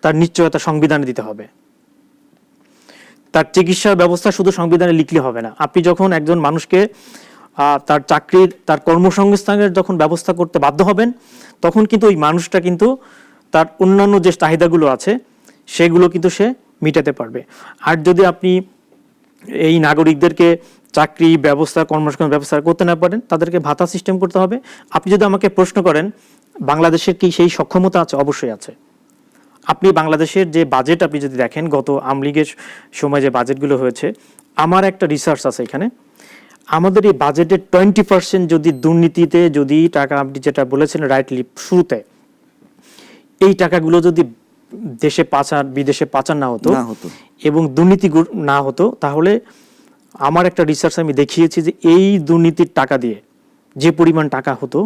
B: তার নিশ্চয়তা সংবিধানে দিতে হবে। তার চিকিৎসার ব্যবস্থা শুধু সংবিধানে লিখলে হবে না। আপনি যখন একজন মানুষকে তার চাকরির, তার কর্মসংস্থানের যখন ব্যবস্থা করতে বাধ্য হবেন, তখন কিন্তু ওই মানুষটা কিন্তু তার অন্যান্য যে চাহিদাগুলো আছে সেগুলো কিন্তু সে মিটাতে পারবে। আর যদি আপনি এই নাগরিকদেরকে চাকরি ব্যবস্থা, কর্মসংস্থান ব্যবস্থা করতে না পারেন, তাদেরকে ভাতা সিস্টেম করতে হবে। আপনি যদি আমাকে প্রশ্ন করেন বাংলাদেশের কি সেই সক্ষমতা আছে, অবশ্যই আছে। আপনি বাংলাদেশের যে বাজেট আপনি যদি দেখেন, গত আওয়ামী লীগের সময় যে বাজেটগুলো হয়েছে, আমার একটা রিসার্চ আছে এখানে, আমাদের এই বাজেটের 20% যদি দুর্নীতিতে, যদি টাকা, আপনি যেটা বলেছেন রাইটলি শুরুতে, এই টাকাগুলো যদি দেশে পাচার, বিদেশে পাচার না হতো এবং দুর্নীতি না হতো, তাহলে আমার একটা রিসার্চ আমি দেখিয়েছি যে এই দুর্নীতির টাকা দিয়ে যে পরিমাণ টাকা হতো,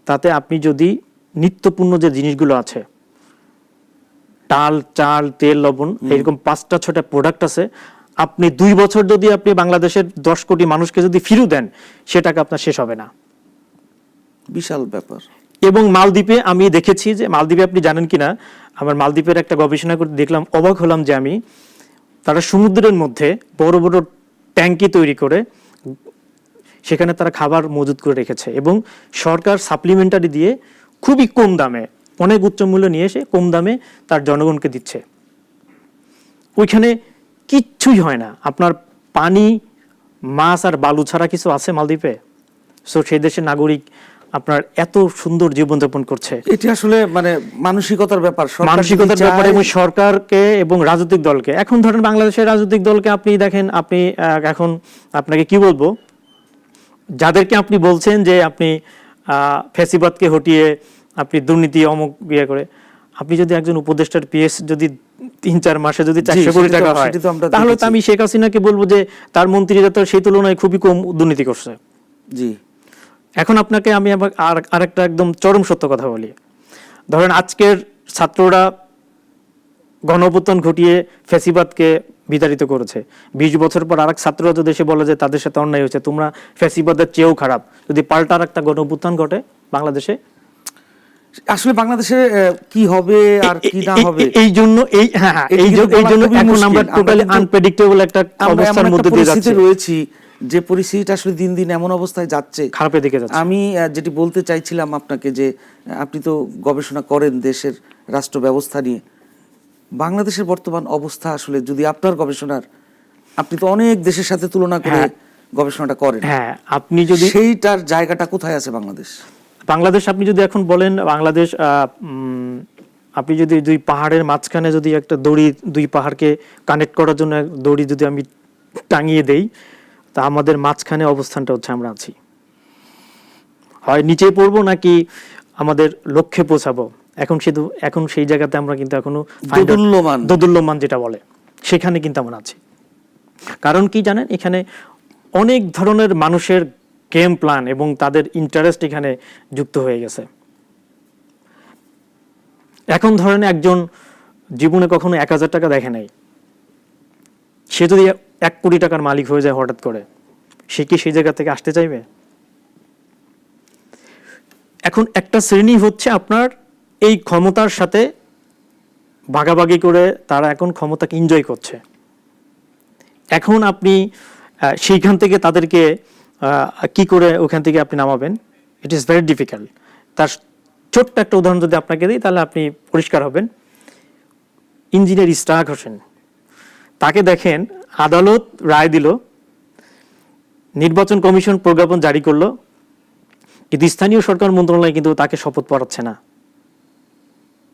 B: তাতে আপনি যদি নিত্যপূর্ণ যে জিনিসগুলো আছে, ডাল, চাল, তেল, লবণ, এরকম 5টা 6টা প্রোডাক্ট আছে, আপনি 2 বছর যদি আপনি বাংলাদেশের 10 কোটি মানুষকে যদি ফিরিয়ে দেন, সে টাকা আপনার শেষ হবে না।
A: বিশাল ব্যাপার।
B: এবং মালদ্বীপে আমি দেখেছি যে, মালদ্বীপে আপনি জানেন কিনা, আমার মালদ্বীপের একটা গবেষণা করে দেখলাম, অবাক হলাম যে আমি, তারা সমুদ্রের মধ্যে বড় বড় ট্যাঙ্কি তৈরি করে সেখানে তারা খাবার মজুত করে রেখেছে এবং সরকার সাপ্লিমেন্টারি দিয়ে খুবই কম দামে, অনেক উচ্চ মূল্য নিয়ে এসে কম দামে তার জনগণকে দিচ্ছে। ওইখানে কিচ্ছুই হয় না, আপনার পানি, মাছ আর বালু ছাড়া কিছু আছে মালদ্বীপে? সো সেই দেশের নাগরিক আপনার এত সুন্দর জীবনযাপন করছে।
A: এটি আসলে মানে মানসিকতার ব্যাপার,
B: মানসিকতার ব্যাপারে, এবং সরকারকে এবং রাজনৈতিক দলকে। এখন ধরেন বাংলাদেশের রাজনৈতিক দলকে আপনি দেখেন, আপনি এখন আপনাকে কি বলবো, যাদেরকে আপনি বলছেন যে আপনি ফ্যাসিবাদকে হটিয়ে আপনি দুর্নীতি অমুক ইয়ে করে, আপনি যদি একজন উপদেষ্টার পিএস যদি 3-4 মাসে যদি 400 কোটি টাকা হয়, তাহলে তো আমি শেখ হাসিনাকে বলবো যে তার মন্ত্রীরা তো সেই তুলনায় খুবই কম দুর্নীতি করছে।
A: জি।
B: এখন আপনাকে আমি আরেকটা একদম চরম সত্য কথা বলি। ধরেন আজকের ছাত্ররা গণঅভ্যুত্থান ঘটিয়ে ফ্যাসিবাদকে বিতাড়িত করেছে, 20 বছর পর আরেক ছাত্ররা যদি দেশে বলে যে তাদের সাথে অন্যায় হয়েছে, তোমরা ফ্যাসিবাদের চেয়েও খারাপ, যদি পাল্টা আরেকটা গণঅভ্যুত্থান ঘটে বাংলাদেশে,
A: আসলে বাংলাদেশে কি হবে আর কি না হবে,
B: এই জন্য এখন আমরা টোটালি আনপ্রেডিক্টেবল একটা অবস্থার মধ্যে দিয়ে যাচ্ছি,
A: রয়েছি, যে পরিস্থিতিটা আসলে দিন দিন এমন অবস্থায় যাচ্ছে,
B: খারাপের দিকে যাচ্ছে।
A: আমি যেটি বলতে চাইছিলাম আপনাকে, যে আপনি তো গবেষণা করেন দেশের রাষ্ট্র ব্যবস্থা নিয়ে, বাংলাদেশের বর্তমান অবস্থা আসলে যদি আপনার গবেষণার, আপনি তো অনেক দেশের সাথে তুলনা করে গবেষণাটা করেন,
B: হ্যাঁ, আপনি যদি
A: সেইটার জায়গাটা কোথায় আছে বাংলাদেশ,
B: আপনি যদি এখন বলেন বাংলাদেশ, আপনি যদি 2 পাহাড়ের মাঝখানে যদি একটা দড়ি, 2 পাহাড়কে কানেক্ট করার জন্য দড়ি যদি আমি টাঙিয়ে দেই, তা আমাদের মাঝখানে অবস্থানটা হচ্ছে আমরা আছি, হয় নিচে পড়বো নাকি আমাদের লক্ষ্যে পৌঁছাবো। এখন সেই জায়গাতে আমরা কিন্তু এখনো দোদুল্যমান যেটা বলে, সেখানে কিন্তু আমরা আছি। কারণ কি জানেন, এখানে অনেক ধরনের মানুষের গেম প্ল্যান এবং তাদের ইন্টারেস্ট এখানে যুক্ত হয়ে গেছে। এখন ধরেন একজন জীবনে কখনো 1000 টাকা দেখে নাই, সে যদি 1 কোটি টাকার মালিক হয়ে যায় হঠাৎ করে, সে কি সেই জায়গা থেকে আসতে চাইবে? এখন একটা শ্রেণী হচ্ছে আপনার এই ক্ষমতার সাথে ভাগাভাগি করে তারা এখন ক্ষমতাকে এনজয় করছে। এখন আপনি সেইখান থেকে তাদেরকে কি করে ওখান থেকে আপনি নামাবেন, ইট ইজ ভেরি ডিফিকাল্ট। তার ছোট্ট একটা উদাহরণ যদি আপনাকে দিই, তাহলে আপনি পরিষ্কার হবেন। ইঞ্জিনিয়ার ইশরাক হোসেন, তাকে দেখেন, আদালত রায় দিল, নির্বাচন কমিশন প্রজ্ঞাপন জারি করলো, কিন্তু স্থানীয় সরকার মন্ত্রণালয় কিন্তু তাকে শপথ পড়াচ্ছে না।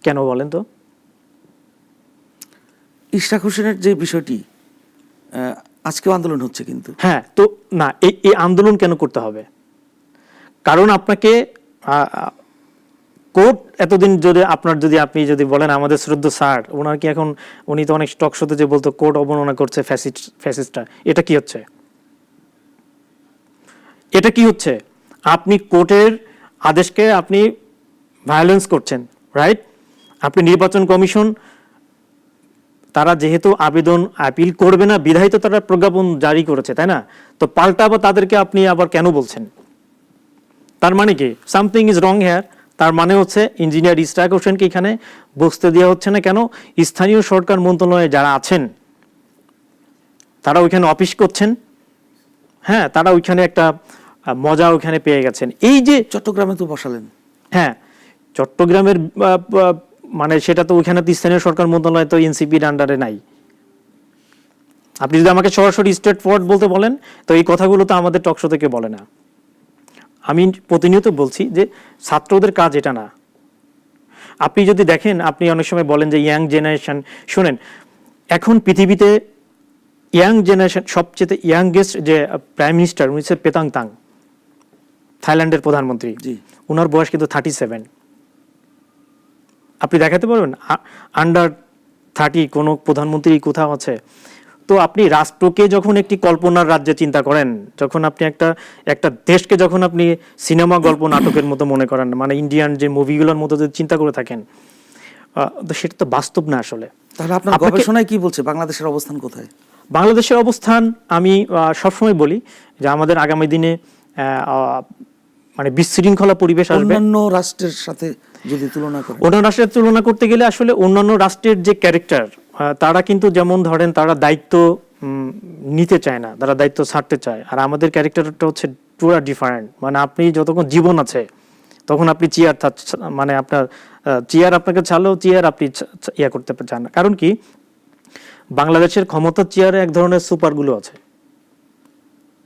B: কেন বলেন তো?
A: ইশরাক হোসেনের যে বিষয়টি, আজকেও আন্দোলন হচ্ছে কিন্তু।
B: হ্যাঁ, তো না, এই আন্দোলন কেন করতে হবে? কারণ আপনাকে কোর্ট এতদিন আপনি যদি বলেন আমাদের শ্রদ্ধ স্যার, ওনার কি এখন, উনি তো অনেক টক শোতে যে বলতো কোর্ট অবমাননা করছে ফ্যাসিস্টটা, এটা কি হচ্ছে? এটা কি হচ্ছে? আপনি কোর্টের আদেশকে আপনি ভায়োলেন্স করছেন, রাইট? আপনি নির্বাচন কমিশন, তারা যেহেতু আপিল করবে না বিধায় তো তারা প্রজ্ঞাপন জারি করেছে, তাই না? তো পাল্টা আবার তাদেরকে আপনি আবার কেন বলছেন? তার মানে কি সামথিং ইজ রং হেয়ার। তার মানে হচ্ছে ইঞ্জিনিয়ার ইশরাক হোসেনকে এখানে বসতে দেওয়া হচ্ছে না। কেন? স্থানীয় সরকার মন্ত্রণালয়ে যারা আছেন তারা ওইখানে অফিস করছেন, হ্যাঁ, তারা ওইখানে একটা মজা ওইখানে পেয়ে গেছেন। এই যে
A: চট্টগ্রামে তো বসালেন,
B: হ্যাঁ, চট্টগ্রামের মানে সেটা তো ওইখানে তো স্থানীয় সরকার মন্ত্রণালয় তো এনসিপির আন্ডারে নাই। আপনি যদি আমাকে সরাসরি স্ট্রেট ফরওয়ার্ড বলতে বলেন, তো এই কথাগুলো তো আমাদের টকশো থেকে বলে না। আমি প্রতিনিয়ত বলছি যে ছাত্রদের কাজ এটা না। আপনি যদি দেখেন, আপনি অনেক সময় বলেন যে ইয়াং জেনারেশন, শুনেন, এখন পৃথিবীতে ইয়াং জেনারেশন সবচেয়ে ইয়াংগেস্ট যে প্রাইম মিনিস্টার, উনি হচ্ছে পেতাং তাং, থাইল্যান্ডের প্রধানমন্ত্রী।
A: জি।
B: ওনার বয়স কিন্তু 37। আপনি দেখাতে পারবেন আন্ডার 30 কোনো প্রধানমন্ত্রী কোথাও আছে? তো আপনি রাষ্ট্রকে যখন একটি কল্পনার রাজ্যে চিন্তা করেন, যখন আপনি একটা দেশকে যখন আপনি সিনেমা গল্প নাটকের মতো মনে করেন, মানে ইন্ডিয়ান যে মুভিগুলোর মতো যদি চিন্তা করে থাকেন, তো সেটা তো বাস্তব না আসলে।
A: তাহলে আপনার গবেষণায় কি বলছে বাংলাদেশের অবস্থান কোথায়?
B: বাংলাদেশের অবস্থান আমি সবসময় বলি যে আমাদের আগামী দিনে মানে বিশৃঙ্খলা পরিবেশ আসবে।
A: অন্যান্য রাষ্ট্রের সাথে যদি তুলনা করেন,
B: অন্যান্য রাষ্ট্রের তুলনা করতে গেলে আসলে অন্যান্য রাষ্ট্রের যে ক্যারেক্টার, তারা কিন্তু যেমন ধরেন তারা দায়িত্ব নিতে চায় না, তারা দায়িত্ব ছাড়তে চায়। আর আমাদের ক্যারেক্টারটা হচ্ছে পুরো ডিফারেন্ট। মানে আপনি যতক্ষণ জীবন আছে তখন আপনি চেয়ার, মানে আপনার চেয়ার আপনাকে ছাড়লেও চেয়ার আপনি ইয়া করতে চান না। কারণ কি, বাংলাদেশের ক্ষমতার চেয়ারে এক ধরনের সুপারগুলো আছে।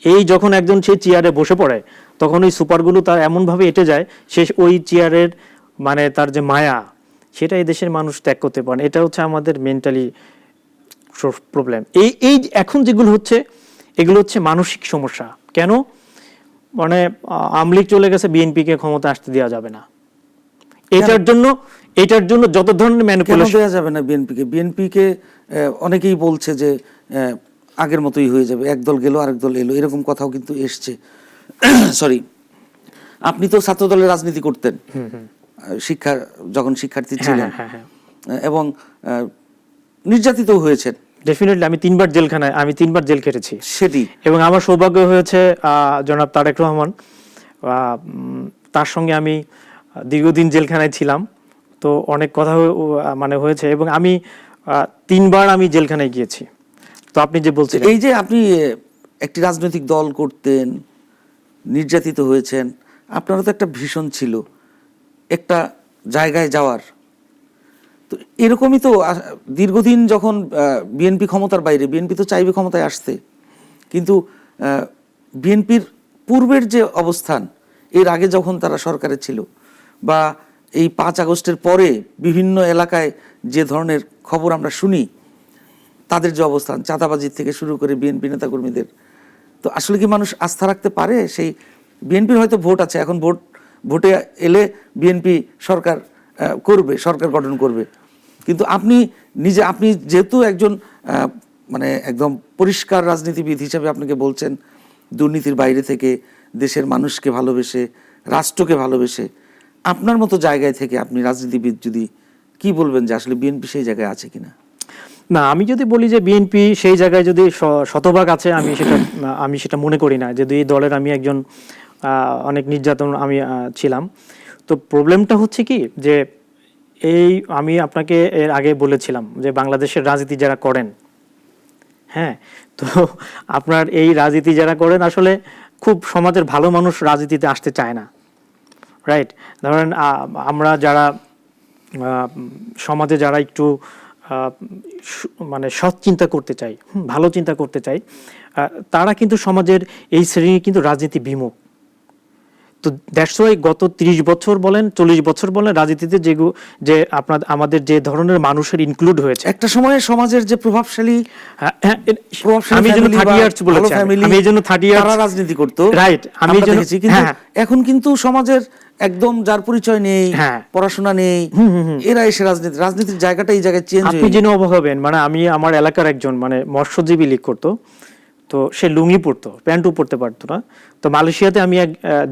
B: এই যখন একজন সেই চেয়ারে বসে পড়ে, তখন ওই সুপারগুলো তার এমনভাবে এঁটে যায়, সে ওই চেয়ারের মানে তার যে মায়া, সেটা এই দেশের মানুষ ত্যাগ করতে পারে। এটা হচ্ছে আমাদের মেন্টালি প্রবলেম। এই এখন যেগুলো হচ্ছে, এগুলো হচ্ছে মানসিক সমস্যা। কেন? মানে আওয়ামী লীগ চলে গেছে, বিএনপিকে ক্ষমতা আসতে দেওয়া যাবে না। এটার জন্য যত ধরনের ম্যানিপুলেশন
A: দেওয়া যাবে না বিএনপিকে। বিএনপিকে অনেকেই বলছে যে আগের মতোই হয়ে যাবে, একদল গেল আরেক দল এলো, এরকম কথাও কিন্তু এসছে। সরি, আপনি তো ছাত্র দলের রাজনীতি করতেন যখন শিক্ষার্থী ছিলেন, এবং নির্যাতিত হয়েছেন।
B: ডেফিনেটলি আমি 3বার জেলখানায়, আমি 3বার জেল খেটেছি
A: সেটি।
B: এবং আমার সৌভাগ্য হয়েছে জনাব তারেক রহমান, তার সঙ্গে আমি দীর্ঘদিন জেলখানায় ছিলাম। তো অনেক কথা মানে হয়েছে, এবং আমি 3বার আমি জেলখানায় গিয়েছি। তো আপনি যে বলছেন,
A: এই যে আপনি একটি রাজনৈতিক দল করতেন, নির্যাতিত হয়েছেন, আপনারও তো একটা ভীষণ ছিল একটা জায়গায় যাওয়ার। তো এরকমই তো দীর্ঘদিন যখন বিএনপি ক্ষমতার বাইরে, বিএনপি তো চাইবে ক্ষমতায় আসতে, কিন্তু বিএনপির পূর্বের যে অবস্থান, এর আগে যখন তারা সরকারে ছিল, বা এই 5 আগস্টের পরে বিভিন্ন এলাকায় যে ধরনের খবর আমরা শুনি, তাদের যে অবস্থান, চাঁদাবাজির থেকে শুরু করে বিএনপি নেতাকর্মীদের, তো আসলে কি মানুষ আস্থা রাখতে পারে? সেই বিএনপির হয়তো ভোট আছে, এখন ভোটে এলে বিএনপি সরকার করবে, সরকার গঠন করবে, কিন্তু আপনি যেহেতু একজন মানে একদম পরিষ্কার রাজনীতিবিদ হিসেবে, আপনাকে বলছেন দুর্নীতির বাইরে থেকে দেশের মানুষকে ভালোবেসে, রাষ্ট্রকে ভালোবেসে, আপনার মতো জায়গায় থেকে আপনি রাজনীতিবিদ, যদি কি বলবেন যে আসলে বিএনপি সেই জায়গায় আছে কিনা?
B: না, আমি যদি বলি যে বিএনপি সেই জায়গায় যদি শতভাগ আছে, আমি সেটা মনে করি না। যদি এই দলের আমি একজন অনেক নির্যাতন আমি ছিলাম। তো প্রবলেমটা হচ্ছে কি, যে আমি আপনাকে এর আগে বলেছিলাম যে বাংলাদেশের রাজনীতি যারা করেন, হ্যাঁ, তো আপনার এই রাজনীতি যারা করেন আসলে খুব সমাজের ভালো মানুষ রাজনীতিতে আসতে চায় না, রাইট? ধরেন আমরা যারা সমাজে যারা একটু মানে সৎ চিন্তা করতে চাই, ভালো চিন্তা করতে চাই, তারা কিন্তু সমাজের এই শ্রেণী কিন্তু রাজনীতি বিমুখ। তো দ্যাটস ওয়াই গত 30 বছর বলেন, 40 বছর বলেন, রাজনীতিতে যে আমাদের যে ধরনের মানুষের ইনক্লুড হয়েছে,
A: একটা সময়ে সমাজের যে প্রভাবশালী,
B: আমি যেন 30 ইয়ার্স বলেছি, আমি এই জন্য 30 ইয়ার্স
A: রাজনীতি করতো,
B: রাইট? আমি
A: দেখেছি, কিন্তু এখন কিন্তু সমাজের একদম যার পরিচয় নেই, পড়াশোনা নেই, এরা এসে রাজনীতির জায়গাটা এই জায়গায় চেঞ্জ।
B: আপনি জেনে অবাক হবেন, মানে আমি আমার এলাকার একজন মানে মৎস্যজীবী লীগ করতো, তো সে লুঙ্গি পরতো, প্যান্টও পরতে পারতো না। তো মালয়েশিয়াতে আমি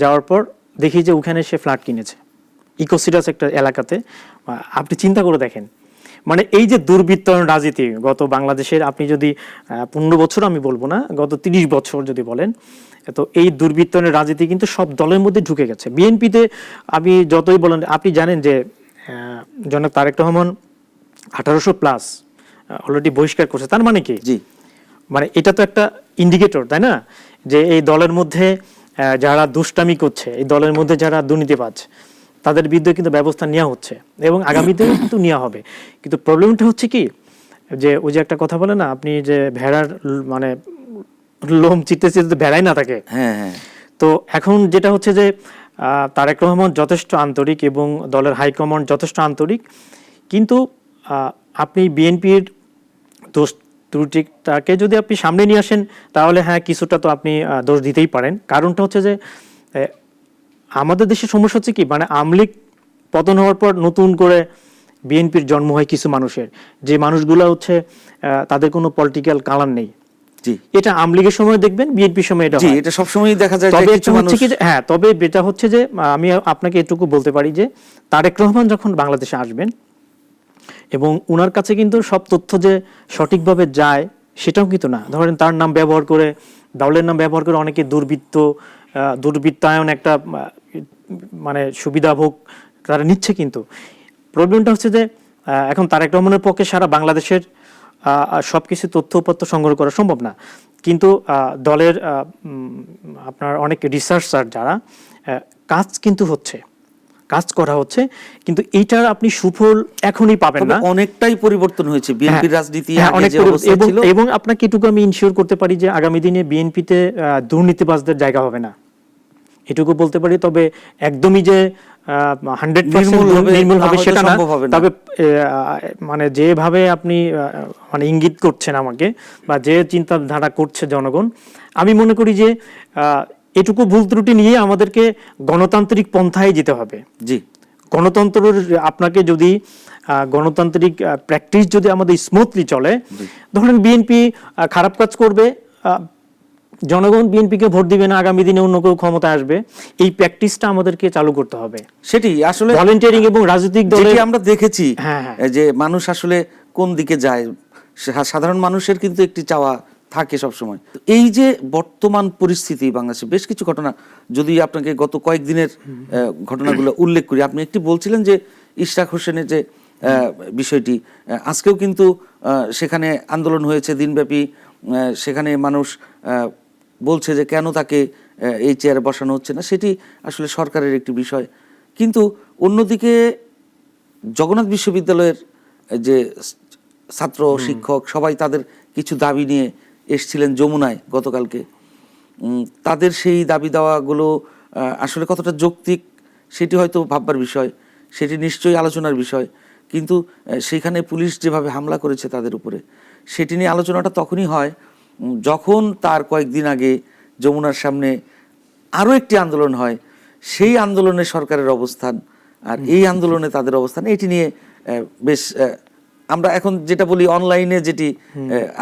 B: যাওয়ার পর দেখি যে ওখানে সে ফ্ল্যাট কিনেছে ইকোসিটাস একটা এলাকাতে। আপনি চিন্তা করে দেখেন, মানে এই যে দুর্বৃত্তায়ন রাজনীতি গত বাংলাদেশের, আপনি যদি 15 বছর আমি বলবো না, গত 30 বছর যদি বলেন, তো এই দুর্বৃত্তায়নের রাজনীতি কিন্তু সব দলের মধ্যে ঢুকে গেছে। বিএনপিতে আপনি যতই বলেন, আপনি জানেন যে জনাব তারেক রহমান 1800+ অলরেডি বহিষ্কার করছে। তার মানে কি?
A: জি,
B: মানে এটা তো একটা ইন্ডিকেটর, তাই না, যে এই দলের মধ্যে যারা দুষ্টামি করছে, এই দলের মধ্যে যারা দুর্নীতিবাজ, তাদের বিরুদ্ধে কিন্তু ব্যবস্থা নেওয়া হচ্ছে এবং আগামীতেও কিন্তু নেওয়া হবে। কিন্তু প্রবলেমটা হচ্ছে কি, যে ওই যে একটা কথা বলে না, আপনি যে ভেড়ার মানে লোম চিটতে চিটতে ভেড়াই না থাকে।
A: হ্যাঁ হ্যাঁ।
B: তো এখন যেটা হচ্ছে যে তারেক রহমান যথেষ্ট আন্তরিক এবং দলের হাইকমান্ড যথেষ্ট আন্তরিক, কিন্তু আপনি বিএনপির দোষ ত্রুটিটাকে যদি আপনি সামনে নিয়ে আসেন, তাহলে হ্যাঁ কিছুটা তো আপনি দোষ দিতেই পারেন। কারণটা হচ্ছে যে আমাদের দেশের সমস্যা হচ্ছে কি, মানে আওয়ামী লীগ পতন হওয়ার পর নতুন করে বিএনপির জন্ম হয় কিছু মানুষের, যে মানুষগুলো হচ্ছে তাদের কোনো পলিটিক্যাল কালার নেই।
A: জি,
B: এটা আওয়ামী লীগের সময় দেখবেন, বিএনপির সময় এটা
A: জি,
B: হয়।
A: এটা সবসময়ই দেখা যায় যে
B: তবে
A: কিছু
B: এটা
A: মানুষ
B: হচ্ছে কি, হ্যাঁ, তবে এটা হচ্ছে যে আমি আপনাকে এটুকু বলতে পারি যে তারেক রহমান যখন বাংলাদেশে আসবেন এবং উনার কাছে কিন্তু সব তথ্য যে সঠিকভাবে যায় সেটাও কিন্তু না। ধরেন তার নাম ব্যবহার করে, দলের নাম ব্যবহার করে অনেকে দুর্বৃত্তায়ন একটা মানে সুবিধাভোগ তারা নিচ্ছে। কিন্তু প্রবলেমটা হচ্ছে যে এখন তারেক রহমানের পক্ষে সারা বাংলাদেশের সবকিছু তথ্য উপাত্ত সংগ্রহ করা সম্ভব না। কিন্তু দলের আপনার অনেক রিসার্চার যারা কাজ কিন্তু হচ্ছে, কাজ করা হচ্ছে, কিন্তু এইটার আপনি সুফল এখনই পাবেন না।
A: অনেকটাই পরিবর্তন হয়েছে বিএনপির রাজনীতি আগে যে অবস্থা ছিল।
B: এবং আপনাকে এটুকু আমি ইনশিওর করতে পারি যে আগামী দিনে বিএনপিতে দুর্নীতিবাজদের জায়গা হবে না, এটুকু বলতে পারি। তবে একদমই যে 100% নির্মূল হবে সেটা না। তবে মানে যেভাবে আপনি মানে ইঙ্গিত করছেন আমাকে, বা যে চিন্তাধারা করছে জনগণ, আমি মনে করি যে এটুকু ভুল ত্রুটি নিয়ে আমাদেরকে গণতান্ত্রিক পন্থায় যেতে হবে।
A: জি,
B: গণতন্ত্রের আপনাকে যদি গণতান্ত্রিক প্র্যাকটিস যদি আমাদের স্মুথলি চলে, ধরেন বিএনপি খারাপ কাজ করবে, জনগণ বিএনপিকে ভোট দিবে না, আগামী দিনে অন্য কেউ ক্ষমতায় আসবে, এই প্র্যাকটিসটা আমাদেরকে চালু করতে হবে।
A: সেটি আসলে
B: ভলান্টিয়ারিং এবং রাজনৈতিক দলে
A: আমরা দেখেছি
B: হ্যাঁ।
A: যে মানুষ আসলে কোন দিকে যায়, সাধারণ মানুষের কিন্তু একটি চাওয়া থাকে সব সময়। এই যে বর্তমান পরিস্থিতি বাংলাদেশে বেশ কিছু ঘটনা, যদি আপনাকে গত কয়েকদিনের ঘটনাগুলো উল্লেখ করি, আপনি একটি বলছিলেন যে ইশরাক হোসেনের যে বিষয়টি, আজকেও কিন্তু সেখানে আন্দোলন হয়েছে দিনব্যাপী। সেখানে মানুষ বলছে যে কেন তাকে এই চেয়ারে বসানো হচ্ছে না, সেটি আসলে সরকারের একটি বিষয়। কিন্তু অন্যদিকে জগন্নাথ বিশ্ববিদ্যালয়ের যে ছাত্র শিক্ষক সবাই তাদের কিছু দাবি নিয়ে এসছিলেন যমুনায় গতকালকে। তাদের সেই দাবি দাওয়াগুলো আসলে কতটা যৌক্তিক সেটি হয়তো ভাববার বিষয়, সেটি নিশ্চয়ই আলোচনার বিষয়। কিন্তু সেখানে পুলিশ যেভাবে হামলা করেছে তাদের উপরে, সেটি নিয়ে আলোচনাটা তখনই হয় যখন তার কয়েকদিন আগে যমুনার সামনে আরও একটি আন্দোলন হয়। সেই আন্দোলনে সরকারের অবস্থান আর এই আন্দোলনে তাদের অবস্থান, এটি নিয়ে বেশ আমরা এখন যেটা বলি অনলাইনে যেটি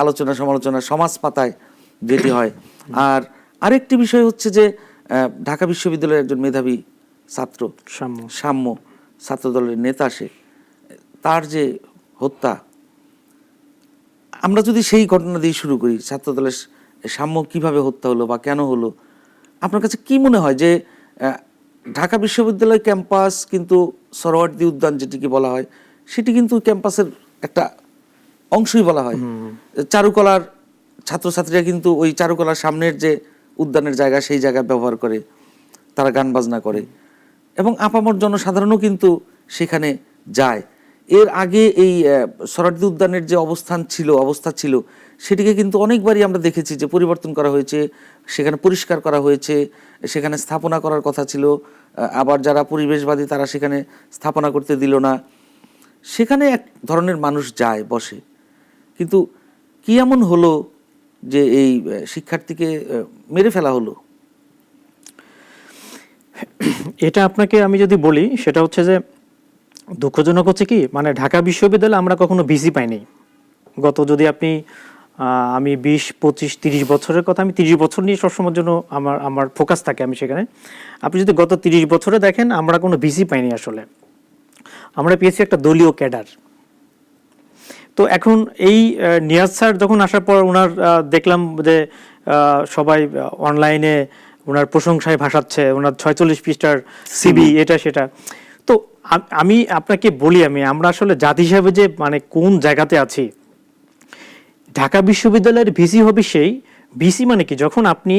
A: আলোচনা সমালোচনা সমাজ পাতায় যেটি হয়। আর আরেকটি বিষয় হচ্ছে যে ঢাকা বিশ্ববিদ্যালয়ের একজন মেধাবী ছাত্র সাম্য ছাত্রদলের নেতা, সে তার যে হত্যা, আমরা যদি সেই ঘটনা দিয়ে শুরু করি, ছাত্রদলের সাম্য কিভাবে হত্যা হলো বা কেন হলো, আপনার কাছে কি মনে হয় যে ঢাকা বিশ্ববিদ্যালয় ক্যাম্পাস কিন্তু সরোয়ার্দী উদ্যান যেটিকে বলা হয়, সেটি কিন্তু ক্যাম্পাসের একটা অংশই বলা হয়। চারুকলার ছাত্রছাত্রীরা কিন্তু ওই চারুকলার সামনের যে উদ্যানের জায়গা, সেই জায়গা ব্যবহার করে, তারা গান বাজনা করে এবং আপামর জনসাধারণও কিন্তু সেখানে যায়। এর আগে এই সরোয়ার্দী উদ্যানের যে অবস্থা ছিল সেটিকে কিন্তু অনেকবারই আমরা দেখেছি যে পরিবর্তন করা হয়েছে, সেখানে পরিষ্কার করা হয়েছে, সেখানে স্থাপনা করার কথা ছিল, আবার যারা পরিবেশবাদী তারা সেখানে স্থাপনা করতে দিল না। সেখানে এক ধরনের মানুষ যায় বসে, কিন্তু কি এমন হলো যে এই শিক্ষার্থীকে মেরে ফেলা হলো?
B: এটা আপনাকে আমি যদি বলি, সেটা হচ্ছে যে দুঃখজনক হচ্ছে কি, মানে ঢাকা বিশ্ববিদ্যালয়ে আমরা কখনো ভিসি পাইনি। গত যদি আপনি আমি 20, 25, 30 বছরের কথা, আমি 30 বছর নিয়ে সবসময়ের জন্য আমার ফোকাস থাকে, আমি সেখানে। আপনি যদি গত 30 বছরে দেখেন, আমরা কোনো ভিসি পাইনি আসলে, আমরা পেয়েছি একটা দলীয় ক্যাডার। তো এখন এই নিয়াজ স্যার যখন আসার পর ওনার দেখলাম যে সবাই অনলাইনে ওনার প্রশংসায় ভাসাচ্ছে, ওনার 46 পৃষ্ঠার সিবি, এটা সেটা। তো আমি আপনাকে বলি, আমরা আসলে জাতি হিসাবে যে মানে কোন জায়গাতে আছি, ঢাকা বিশ্ববিদ্যালয়ের ভিসি হবে সেই ভিসি মানে কি, যখন আপনি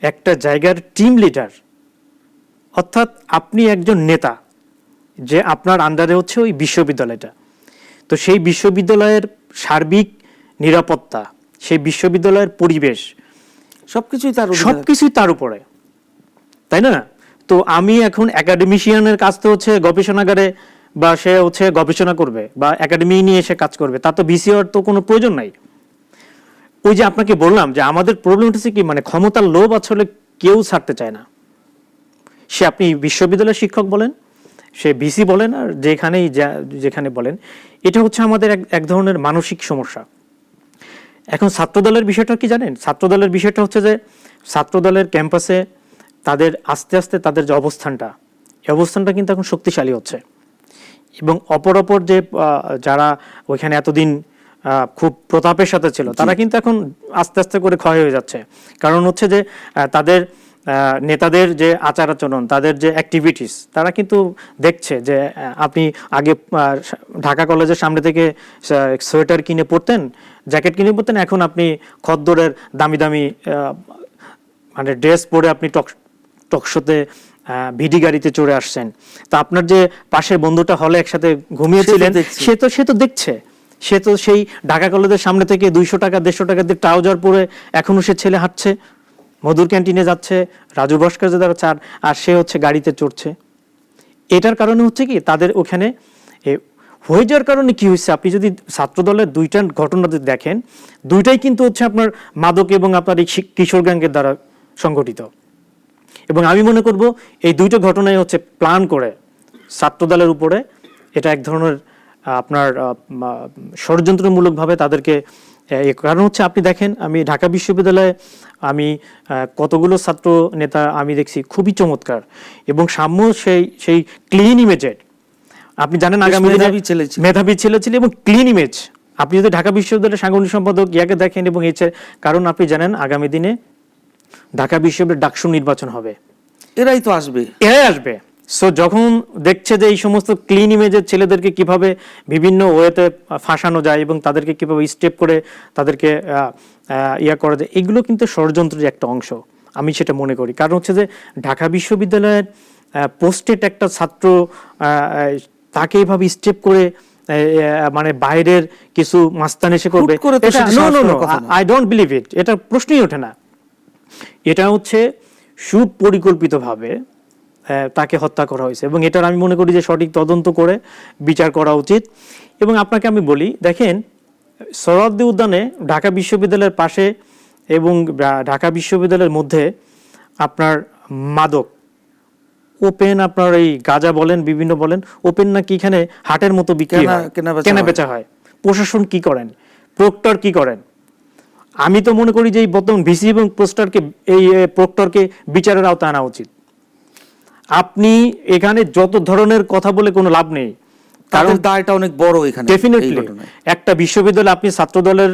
B: একটা জায়গার টিম লিডার, অর্থাৎ আপনি একজন নেতা, যে আপনার আন্ডারে হচ্ছে ওই বিশ্ববিদ্যালয়টা, তো সেই বিশ্ববিদ্যালয়ের সার্বিক নিরাপত্তা, সেই বিশ্ববিদ্যালয়ের পরিবেশ,
A: সবকিছুই তার অধীনে।
B: সবকিছুই তার উপরে, তাই না? তো আমি এখন একাডেমিশিয়ানের কাজ তো হচ্ছে গবেষণাগারে, বা সে হচ্ছে গবেষণা করবে বা একাডেমি নিয়ে এসে কাজ করবে, তার তো বিসিআর তো কোনো প্রয়োজন নাই। ওই যে আপনাকে বললাম যে আমাদের প্রবলেমটা হচ্ছে কি, মানে ক্ষমতার লোভ আসলে কেউ ছাড়তে চায় না। সে আপনি বিশ্ববিদ্যালয়ের শিক্ষক বলেন, সে ভিসি বলেন, আর যেখানে বলেন, এটা হচ্ছে আমাদের এক ধরনের মানসিক সমস্যা। এখন ছাত্রদলের বিষয়টা কি জানেন? ছাত্রদলের বিষয়টা হচ্ছে যে ছাত্রদলের ক্যাম্পাসে তাদের আস্তে আস্তে তাদের যে অবস্থানটা, এই অবস্থানটা কিন্তু এখন শক্তিশালী হচ্ছে, এবং অপর যে যারা ওইখানে এতদিন খুব প্রতাপের সাথে ছিল, তারা কিন্তু এখন আস্তে আস্তে করে ক্ষয় হয়ে যাচ্ছে। কারণ হচ্ছে যে তাদের নেতাদের যে আচার আচরণ, তাদের যে অ্যাক্টিভিটিস, তারা কিন্তু দেখছে যে আপনি আগে ঢাকা কলেজের সামনে থেকে সোয়েটার কিনে পরতেন, জ্যাকেট কিনে পরতেন, এখন আপনি খদ্দরের দামি দামি মানে ড্রেস পরে আপনি টকশোতে ভিডি গাড়িতে চড়ে আসছেন। তো আপনার যে পাশের বন্ধুটা হলে একসাথে ঘুমিয়েছিলেন, সে তো দেখছে, সে তো সেই ঢাকা কলেজের সামনে থেকে 200 টাকা 150 টাকা দিয়ে ট্রাউজার পরে এখনো সে ছেলে হাঁটছে, মধুর ক্যান্টিনে যাচ্ছে, রাজু ভাস্কর্য দ্বারা চার, আর সে হচ্ছে গাড়িতে চড়ছে। এটার কারণে হচ্ছে কি, তাদের ওখানে হয়ে যাওয়ার কারণে কি হয়েছে, আপনি যদি ছাত্রদলের দুইটা ঘটনা যদি দেখেন, দুইটাই কিন্তু হচ্ছে আপনার মাদক এবং আপনার এই কিশোর গ্যাংয়ের দ্বারা সংগঠিত। এবং আমি মনে করব এই দুইটা ঘটনাই হচ্ছে প্ল্যান করে ছাত্রদলের উপরে এটা এক ধরনের আপনার ষড়যন্ত্রমূলকভাবে তাদেরকে, কারণ হচ্ছে আপনি দেখেন, আমি ঢাকা বিশ্ববিদ্যালয়ে আমি কতগুলো ছাত্র নেতা আমি দেখছি খুবই চমৎকার এবং সাম্য সেই ক্লিন ইমেজের, আপনি জানেন আগামী দিনে মেধাবী ছেলে ছিল এবং ক্লিন ইমেজ। আপনি যদি ঢাকা বিশ্ববিদ্যালয়ের সাংগঠনিক সম্পাদক ইয়াকে দেখেন, এবং কারণ আপনি জানেন আগামী দিনে ঢাকা বিশ্ববিদ্যালয়ের ডাকসু নির্বাচন হবে,
A: এরাই আসবে।
B: সো যখন দেখছে যে এই সমস্ত ক্লিন ইমেজের ছেলেদেরকে কিভাবে বিভিন্ন ওয়েতে ফাঁসানো যায় এবং তাদেরকে কিভাবে স্টেপ করে তাদেরকে করা যায়, এগুলো কিন্তু ষড়যন্ত্রের একটা অংশ, আমি সেটা মনে করি। কারণ হচ্ছে যে ঢাকা বিশ্ববিদ্যালয়ের পোস্টেড একটা ছাত্র, তাকে এইভাবে স্টেপ করে মানে বাইরের কিছু মাস্তান এসে করবে, আই ডোন্ট বিলিভ ইট, এটা প্রশ্নই ওঠে না। এটা হচ্ছে সুপরিকল্পিতভাবে তাকে হত্যা করা হয়েছে, এবং এটার আমি মনে করি যে সঠিক তদন্ত করে বিচার করা উচিত। এবং আপনাকে আমি বলি, দেখেন সোহরাওয়ার্দী উদ্যানে ঢাকা বিশ্ববিদ্যালয়ের পাশে এবং ঢাকা বিশ্ববিদ্যালয়ের মধ্যে আপনার মাদক ওপেন, আপনার এই গাঁজা বলেন, বিভিন্ন বলেন, ওপেন নাকি এখানে হাটের মতো বিক্রি হয়, কেনা বেচা হয়। প্রশাসন কি করেন? প্রক্টর কি করেন? আমি তো মনে করি যে এই বর্তমান ভিসি এবং প্রক্টরকে বিচারের আওতায় আনা উচিত। আপনি এখানে যত ধরনের কথা বলে কোনো লাভ নেই, কারণ
A: দায়টা অনেক বড় এখানে।
B: ডেফিনেটলি একটা বিশ্ববিদ্যালয়ে আপনি ছাত্রদলের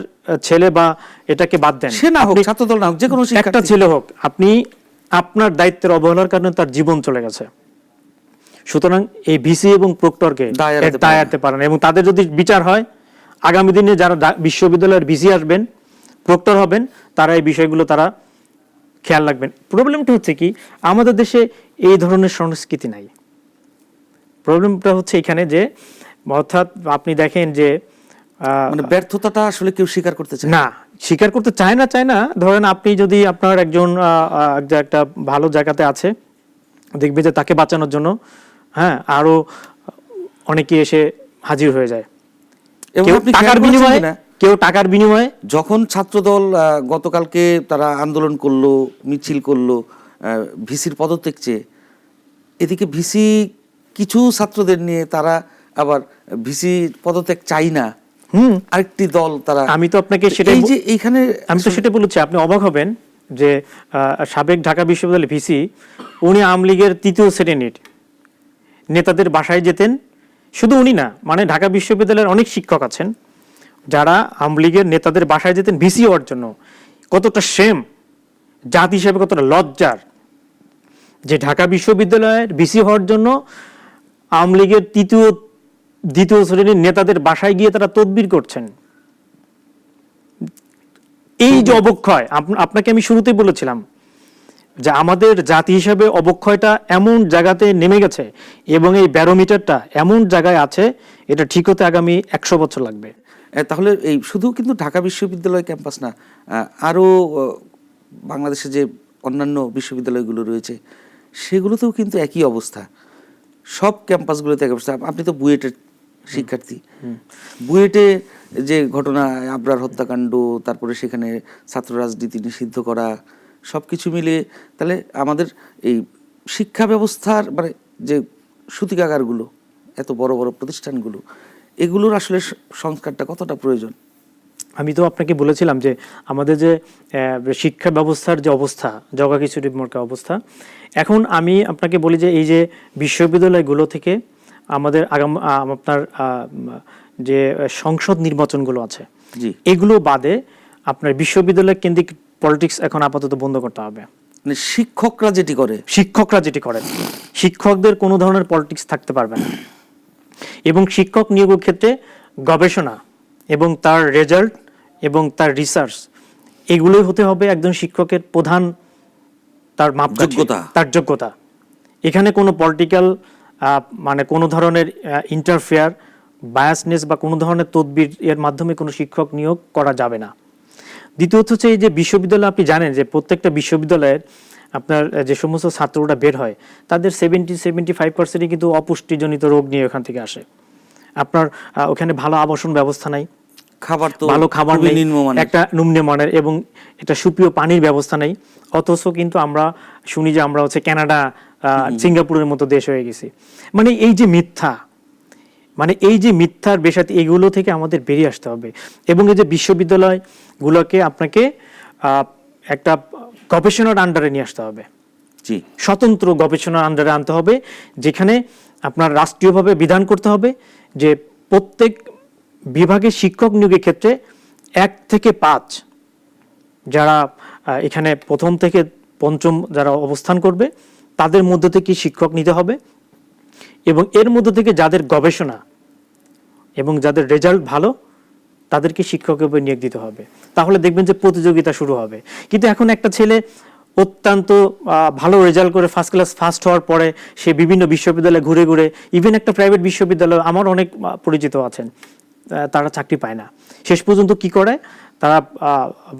B: ছেলে বা এটাকে বাদ দেন,
A: সে না হোক ছাত্রদল না হোক, যে কোনো
B: একটা ছেলে হোক, আপনি আপনার দায়িত্বের অবহেলার কারণে তার জীবন চলে গেছে। সুতরাং এই ভিসি এবং প্রক্টরকে দায় এড়াতে পারেন, এবং তাদের যদি বিচার হয়, আগামী দিনে যারা বিশ্ববিদ্যালয়ের ভিসি আসবেন, প্রক্টর হবেন, তারা এই বিষয়গুলো তারা খেয়াল রাখবেন। প্রবলেমটা হচ্ছে কি, আমাদের দেশে এই ধরনের সংস্কৃতি নাই। প্রবলেমটা হচ্ছে এখানে যে, অর্থাৎ আপনি দেখেন যে
A: মানে ব্যর্থতাটা আসলে কেউ স্বীকার করতে চায়
B: না, স্বীকার করতে চায় না। ধরেন আপনি যদি আপনার একজন একটা ভালো জায়গাতে আছে, দেখবে যে তাকে বাঁচানোর জন্য আরো অনেকে এসে হাজির হয়ে যায়, কেউ টাকার বিনিময়ে।
A: যখন ছাত্রদল গতকালকে তারা আন্দোলন করলো, মিছিল করলো ভিসির পদত্যাগ চেয়ে, এদিকে ভিসি কিছু ছাত্রদের নিয়ে তারা আবার ভিসি পদত্যাগ চাই না, আরেকটি দল তারা।
B: আমি তো আপনাকে সেটা বলেছি, আপনি অবাক হবেন যে সাবেক ঢাকা বিশ্ববিদ্যালয়ের ভিসি, উনি আওয়ামী লীগের 3য় শ্রেণীর নেতাদের বাসায় যেতেন। শুধু উনি না, মানে ঢাকা বিশ্ববিদ্যালয়ের অনেক শিক্ষক আছেন যারা আওয়ামী লীগের নেতাদের বাসায় যেতেন ভিসি হওয়ার জন্য। কতটা শেম, জাতি হিসেবে কতটা লজ্জার যে ঢাকা বিশ্ববিদ্যালয়ের ভিসি হওয়ার জন্য আওয়ামী লীগের 2য় শ্রেণীর নেতাদের বাসায় গিয়ে তারা তদবির করছেন। এই যে অবক্ষয়, আপনাকে আমি শুরুতেই বলেছিলাম যে আমাদের জাতি হিসাবে অবক্ষয়টা এমন জায়গাতে নেমে গেছে এবং এই ব্যারোমিটারটা এমন জায়গায় আছে, এটা ঠিক হতে আগামী 100 বছর লাগবে।
A: তাহলে এই শুধু কিন্তু ঢাকা বিশ্ববিদ্যালয় ক্যাম্পাস না, আরও বাংলাদেশে যে অন্যান্য বিশ্ববিদ্যালয়গুলো রয়েছে সেগুলোতেও কিন্তু একই অবস্থা, সব ক্যাম্পাসগুলোতে একই অবস্থা। আপনি তো বুয়েটের শিক্ষার্থী, বুয়েটে যে ঘটনা, আবরার হত্যাকাণ্ড, তারপরে সেখানে ছাত্র রাজনীতি নিষিদ্ধ করা, সব কিছু মিলিয়ে তাহলে আমাদের এই শিক্ষা ব্যবস্থার মানে যে সূতিকাগারগুলো, এত বড় বড় প্রতিষ্ঠানগুলো, এগুলোর আসলে সংস্কারটা কতটা প্রয়োজন?
B: আমি তো আপনাকে বলেছিলাম যে আমাদের যে শিক্ষা ব্যবস্থার যে অবস্থা, জগা খিচুড়ি মোড়কা অবস্থা, এখন আমি আপনাকে বলি যে এই যে বিশ্ববিদ্যালয়গুলো থেকে আমাদের আপনার যে সংসদ নির্বাচনগুলো আছে,
A: জি,
B: এগুলো বাদে আপনার বিশ্ববিদ্যালয় কেন্দ্রিক পলিটিক্স এখন আপাতত বন্ধ করতে হবে।
A: মানে শিক্ষকরা যেটি করেন,
B: শিক্ষকদের কোনো ধরনের পলিটিক্স থাকতে পারবে না, এবং শিক্ষক নিয়োগের ক্ষেত্রে গবেষণা এবং তার রেজাল্ট এবং তার রিসার্চ, এগুলোই হতে হবে একজন শিক্ষকের প্রধান তার মাপকাঠি, তার যোগ্যতা। এখানে কোনো পলিটিক্যাল মানে কোনো ধরনের ইন্টারফেয়ার, বায়াসনেস বা কোনো ধরনের তদবির এর মাধ্যমে কোনো শিক্ষক নিয়োগ করা যাবে না। দ্বিতীয়ত হচ্ছে এই যে বিশ্ববিদ্যালয়, আপনি জানেন যে প্রত্যেকটা বিশ্ববিদ্যালয়ের আপনার যে সমস্ত ছাত্ররা বের হয় তাদের 70-75% কিন্তু অপুষ্টিজনিত রোগ নিয়ে ওখান থেকে আসে। আপনার ওখানে ভালো আবাসন ব্যবস্থা নাই, ভালো খাবার নেই, একটা নিম্নমানের, এবং এটা সুপ্রিয় পানির ব্যবস্থা নেই। অথচ কিন্তু আমরা শুনি যে আমরা হচ্ছে কানাডা, সিঙ্গাপুরের মতো দেশ হয়ে গেছি। মানে এই যে মিথ্যা, মানে এই যে মিথ্যার বেসাতি, এগুলো থেকে আমাদের বেরিয়ে আসতে হবে। এবং এই যে বিশ্ববিদ্যালয়গুলোকে আপনাকে একটা গবেষণার আন্ডারে নিয়ে আসতে হবে, স্বতন্ত্র গবেষণার আন্ডারে আনতে হবে, যেখানে আপনার রাষ্ট্রীয়ভাবে বিধান করতে হবে যে প্রত্যেক বিভাগের শিক্ষক নিয়োগের ক্ষেত্রে 1 থেকে 5 যারা এখানে 1ম থেকে 5ম যারা অবস্থান করবে তাদের মধ্যে থেকে শিক্ষক নিতে হবে, এবং এর মধ্যে থেকে যাদের গবেষণা এবং যাদের রেজাল্ট ভালো তাদেরকে শিক্ষকের উপর নিয়োগ দিতে হবে। তাহলে দেখবেন যে প্রতিযোগিতা শুরু হবে। কিন্তু এখন একটা ছেলে অত্যন্ত ভালো রেজাল্ট করে ফার্স্ট ক্লাস ফার্স্ট হওয়ার পরে সে বিভিন্ন বিশ্ববিদ্যালয়ে ঘুরে ঘুরে, ইভেন একটা প্রাইভেট বিশ্ববিদ্যালয়, আমার অনেক পরিচিত আছেন, তারা চাকরি পায় না। শেষ পর্যন্ত কি করে, তারা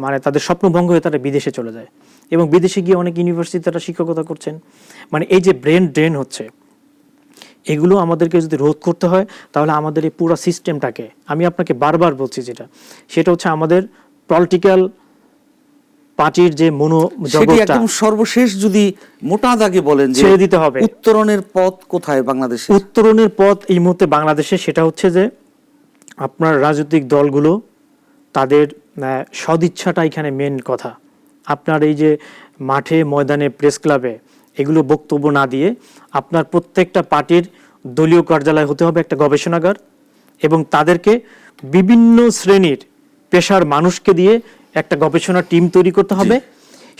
B: মানে তাদের স্বপ্নভঙ্গ হয়ে তারা বিদেশে চলে যায়, এবং বিদেশে গিয়ে অনেক ইউনিভার্সিটি তারা শিক্ষকতা করছেন। মানে এই যে ব্রেন ড্রেন হচ্ছে, এগুলো আমাদেরকে যদি রোধ করতে হয় তাহলে আমাদের এই পুরো সিস্টেমটাকে, আমি আপনাকে বারবার বলছি সেটা হচ্ছে আমাদের পলিটিক্যাল পার্টির যে মনোজগৎটা,
A: একদম সর্বশেষ যদি মোটা দাগে বলেন যে
B: ছেড়ে দিতে হবে।
A: উত্তরণের পথ কোথায় বাংলাদেশে?
B: উত্তরণের পথ এই মুহূর্তে বাংলাদেশে সেটা হচ্ছে যে আপনার রাজনৈতিক দলগুলো তাদের সদিচ্ছাটা এখানে মেন কথা। আপনার এই যে মাঠে ময়দানে প্রেস ক্লাবে এগুলো বক্তব্য না দিয়ে আপনার প্রত্যেকটা পার্টির দলীয় কার্যালয় হতে হবে একটা গবেষণাগার, এবং তাদেরকে বিভিন্ন শ্রেণীর পেশার মানুষকে দিয়ে একটা গবেষণা টিম তৈরি করতে হবে।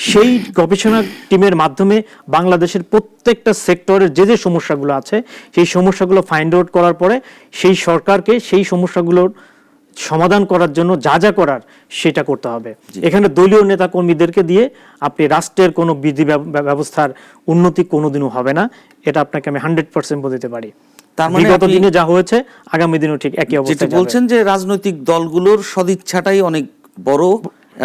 B: সেই গবেষণা টিমের মাধ্যমে বাংলাদেশের প্রত্যেকটা সেক্টরের যে যে সমস্যাগুলো আছে সেই সমস্যাগুলো ফাইন্ড আউট করার পরে সেই সরকারকে সেই সমস্যাগুলোর সমাধান করার জন্য যা যা করার সেটা করতে হবে। এখানে দলীয় নেতা কর্মীদেরকে দিয়ে আপনি রাষ্ট্রের কোনো বিধি ব্যবস্থার উন্নতি কোনোদিনও হবে না, এটা আপনাকে আমি 100% বলতে পারি। তার মানে বিগত দিনে যা হয়েছে আগামী দিনেও ঠিক একই অবস্থা যাবে।
A: বলছেন যে রাজনৈতিক দলগুলোর সদিচ্ছাটাই অনেক বড়,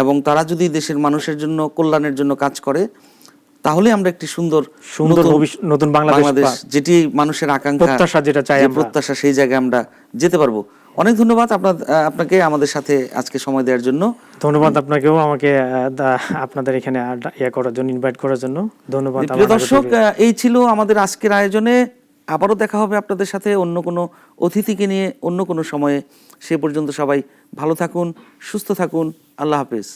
A: এবং তারা যদি দেশের মানুষের জন্য, কল্যাণের জন্য কাজ করে, তাহলে আমরা একটি সুন্দর
B: নতুন বাংলাদেশ,
A: যেটি মানুষের আকাঙ্ক্ষা,
B: প্রত্যাশা, যেটা চাই আমরা,
A: প্রত্যাশা, সেই জায়গায় আমরা যেতে পারবো। অনেক ধন্যবাদ আপনাকে আমাদের সাথে আজকে সময় দেওয়ার জন্য।
B: ধন্যবাদ আপনাকেও আমাকে আপনাদের এখানে করার জন্য, ইনভাইট করার জন্য ধন্যবাদ।
A: প্রিয় দর্শক, এই ছিল আমাদের আজকের আয়োজনে। আবারও দেখা হবে আপনাদের সাথে অন্য কোনো অতিথিকে নিয়ে অন্য কোনো সময়ে। সে পর্যন্ত সবাই ভালো থাকুন, সুস্থ থাকুন। আল্লাহ হাফেজ।